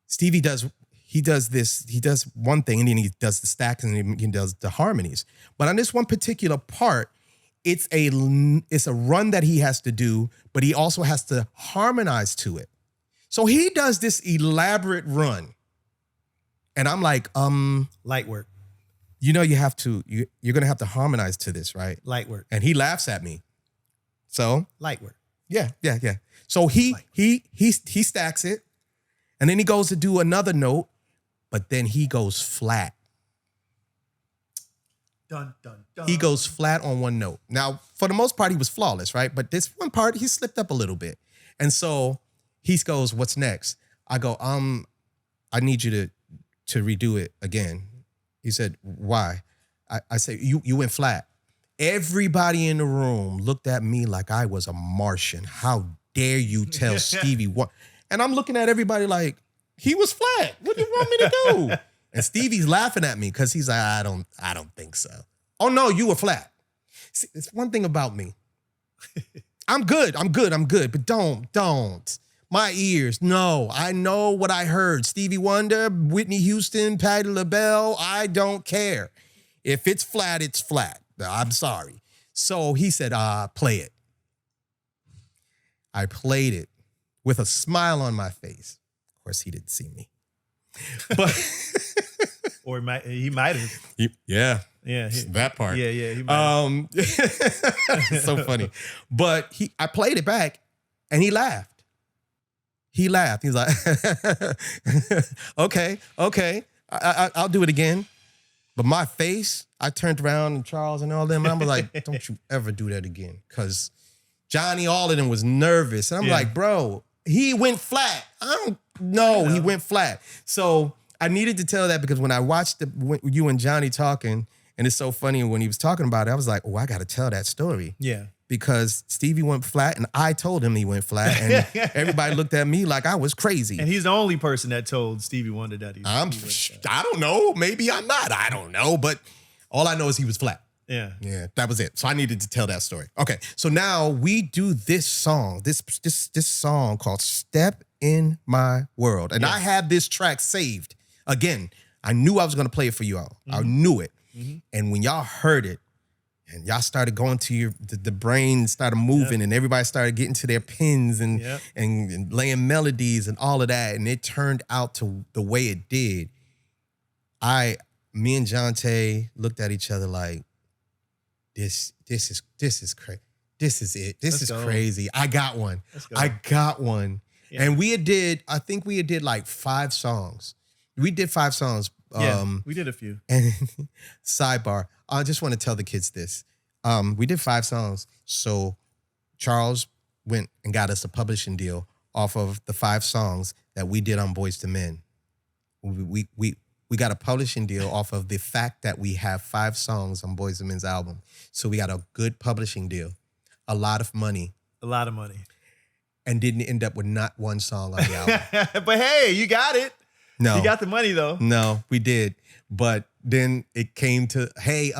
Stevie does one thing, and then he does the stacks, and then he does the harmonies. But on this one particular part, it's a run that he has to do, but he also has to harmonize to it. So he does this elaborate run. And I'm like, light work. you're gonna have to harmonize to this, right? Light work. And he laughs at me. So Light work. yeah. So he stacks it, and then he goes to do another note, but then he goes flat. Dun, dun, dun. He goes flat on one note. Now, for the most part, he was flawless, right? But this one part, he slipped up a little bit. And so he goes, "What's next?" I go, I need you to redo it again. He said, "Why?" I say, you went flat. Everybody in the room looked at me like I was a Martian. How dare you tell Stevie what? And I'm looking at everybody like, he was flat. What do you want me to do? And Stevie's laughing at me because he's like, I don't think so. Oh no, you were flat. See, it's one thing about me. I'm good, but don't. My ears, no. I know what I heard. Stevie Wonder, Whitney Houston, Patti LaBelle, I don't care. If it's flat, it's flat. I'm sorry. So he said, play it. I played it with a smile on my face. Of course, he didn't see me. But or he might have. Yeah. Yeah. That part. Yeah, he might It's so funny. But I played it back and he laughed. He laughed. He's like, okay. I'll do it again. But my face, I turned around and Charles and all them, and I was like, don't you ever do that again. Because Johnny, all of them was nervous. And I'm like, bro, he went flat. I don't know. He went flat. So I needed to tell that because when I watched you and Johnny talking, and it's so funny when he was talking about it, I was like, oh, I got to tell that story. Yeah. Because Stevie went flat and I told him he went flat and everybody looked at me like I was crazy. And he's the only person that told Stevie Wonder that he went flat. I don't know. Maybe I'm not. I don't know. But all I know is he was flat. Yeah. Yeah, that was it. So I needed to tell that story. Okay, so now we do this song, this song called Step in My World. And I have this track saved. Again, I knew I was going to play it for you all. I knew it. And when y'all heard it, and y'all started going to the brain started moving and everybody started getting to their pins and laying melodies and all of that. And it turned out to the way it did. Me and Jonte looked at each other like, this is crazy. This is it. This is crazy. I got one. I got one. Yeah. And I think we did like 5 songs. We did 5 songs. We did a few. And sidebar, I just want to tell the kids this. We did 5 songs. So Charles went and got us a publishing deal off of the 5 songs that we did on Boyz II Men. We got a publishing deal off of the fact that we have 5 songs on Boyz II Men's album. So we got a good publishing deal, a lot of money. And didn't end up with not one song on the album. But hey, you got it. No. You got the money though. No, we did. But then it came to, hey,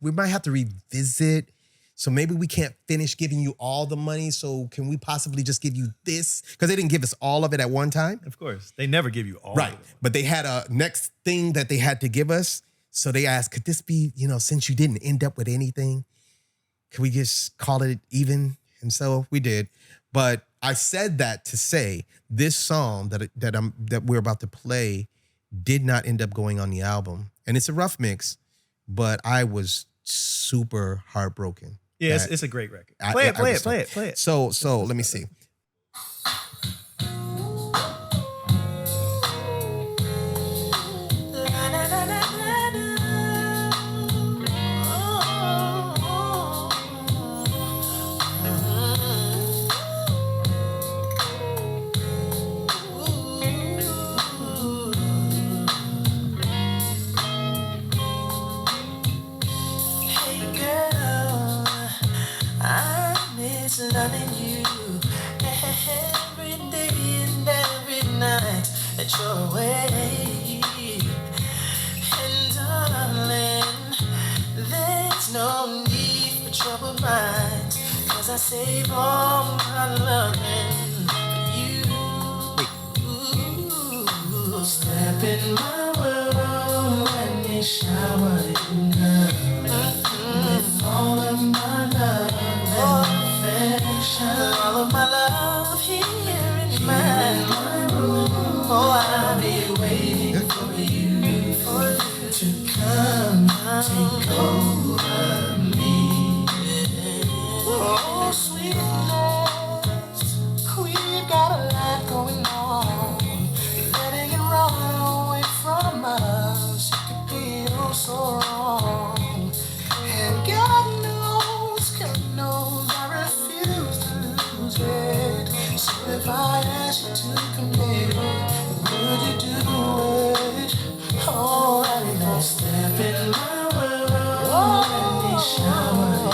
we might have to revisit. So maybe we can't finish giving you all the money. So can we possibly just give you this? Because they didn't give us all of it at one time. Of course. They never give you all right. of it. But they had a next thing that they had to give us. So they asked, could this be, since you didn't end up with anything, can we just call it even? And so we did. But I said that to say this song that we're about to play did not end up going on the album. And it's a rough mix, but I was super heartbroken. Yeah, it's a great record. Play it. So let me see. Loving you every day and every night that you're away. And darling, there's no need for troubled minds, 'cause I save all my loving for you. Ooh, step in my world when you shower you with all of my love and all of my love here in my room. Oh, I'll be waiting for you to come take over me. Oh, sweetness, we've got a lot going on. Letting it run away from us could feel so wrong. And God knows, I refuse to lose it. So if I ask you to commit, would you do it? Oh, I know, step in my world, let me shower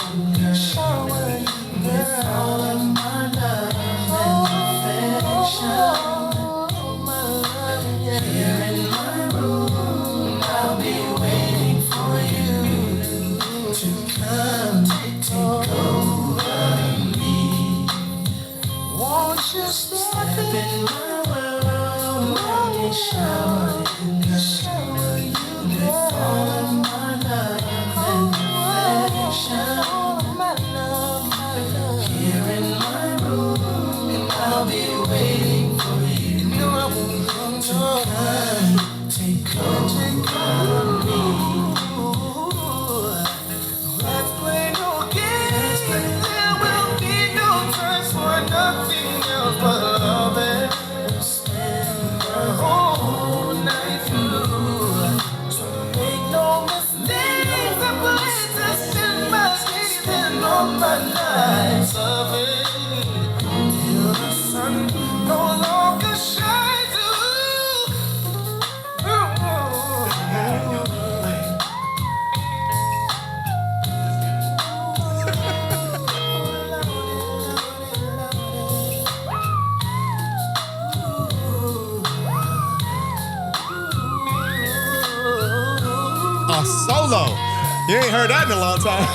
in my world. Let me shower in the shower. You get all of my love and affection. Here in my room, and I'll be waiting for you. You know I won't come to come. Take care of me. Let's play no games. There will be no time for nothing else but love and spend the whole night through. So make no mistakes. I plan to spend my days and all my nights loving till the sun no longer shines. A solo. You ain't heard that in a long time.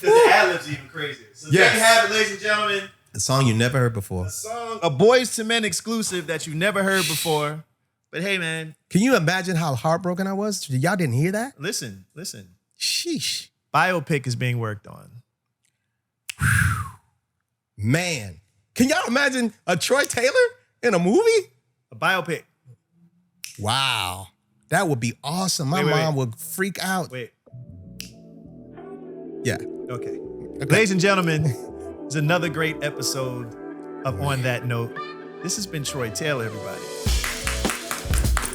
The ad-lib's even crazier. So there Yes. you have it, ladies and gentlemen. A song you never heard before. A Boyz II Men exclusive that you never heard before. But hey, man, Can you imagine how heartbroken I was? Y'all didn't hear that? listen. Sheesh. Biopic is being worked on. Man. Can y'all imagine a Troy Taylor in a movie? A biopic. Wow. That would be awesome. My Wait. mom would freak out. Wait. Yeah. Okay. Ladies and gentlemen, it's another great episode of On That Note. This has been Troy Taylor, everybody.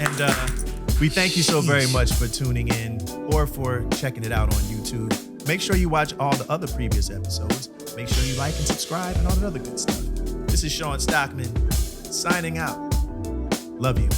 And we thank you so very much for tuning in or for checking it out on YouTube. Make sure you watch all the other previous episodes. Make sure you like and subscribe and all that other good stuff. This is Sean Stockman signing out. Love you.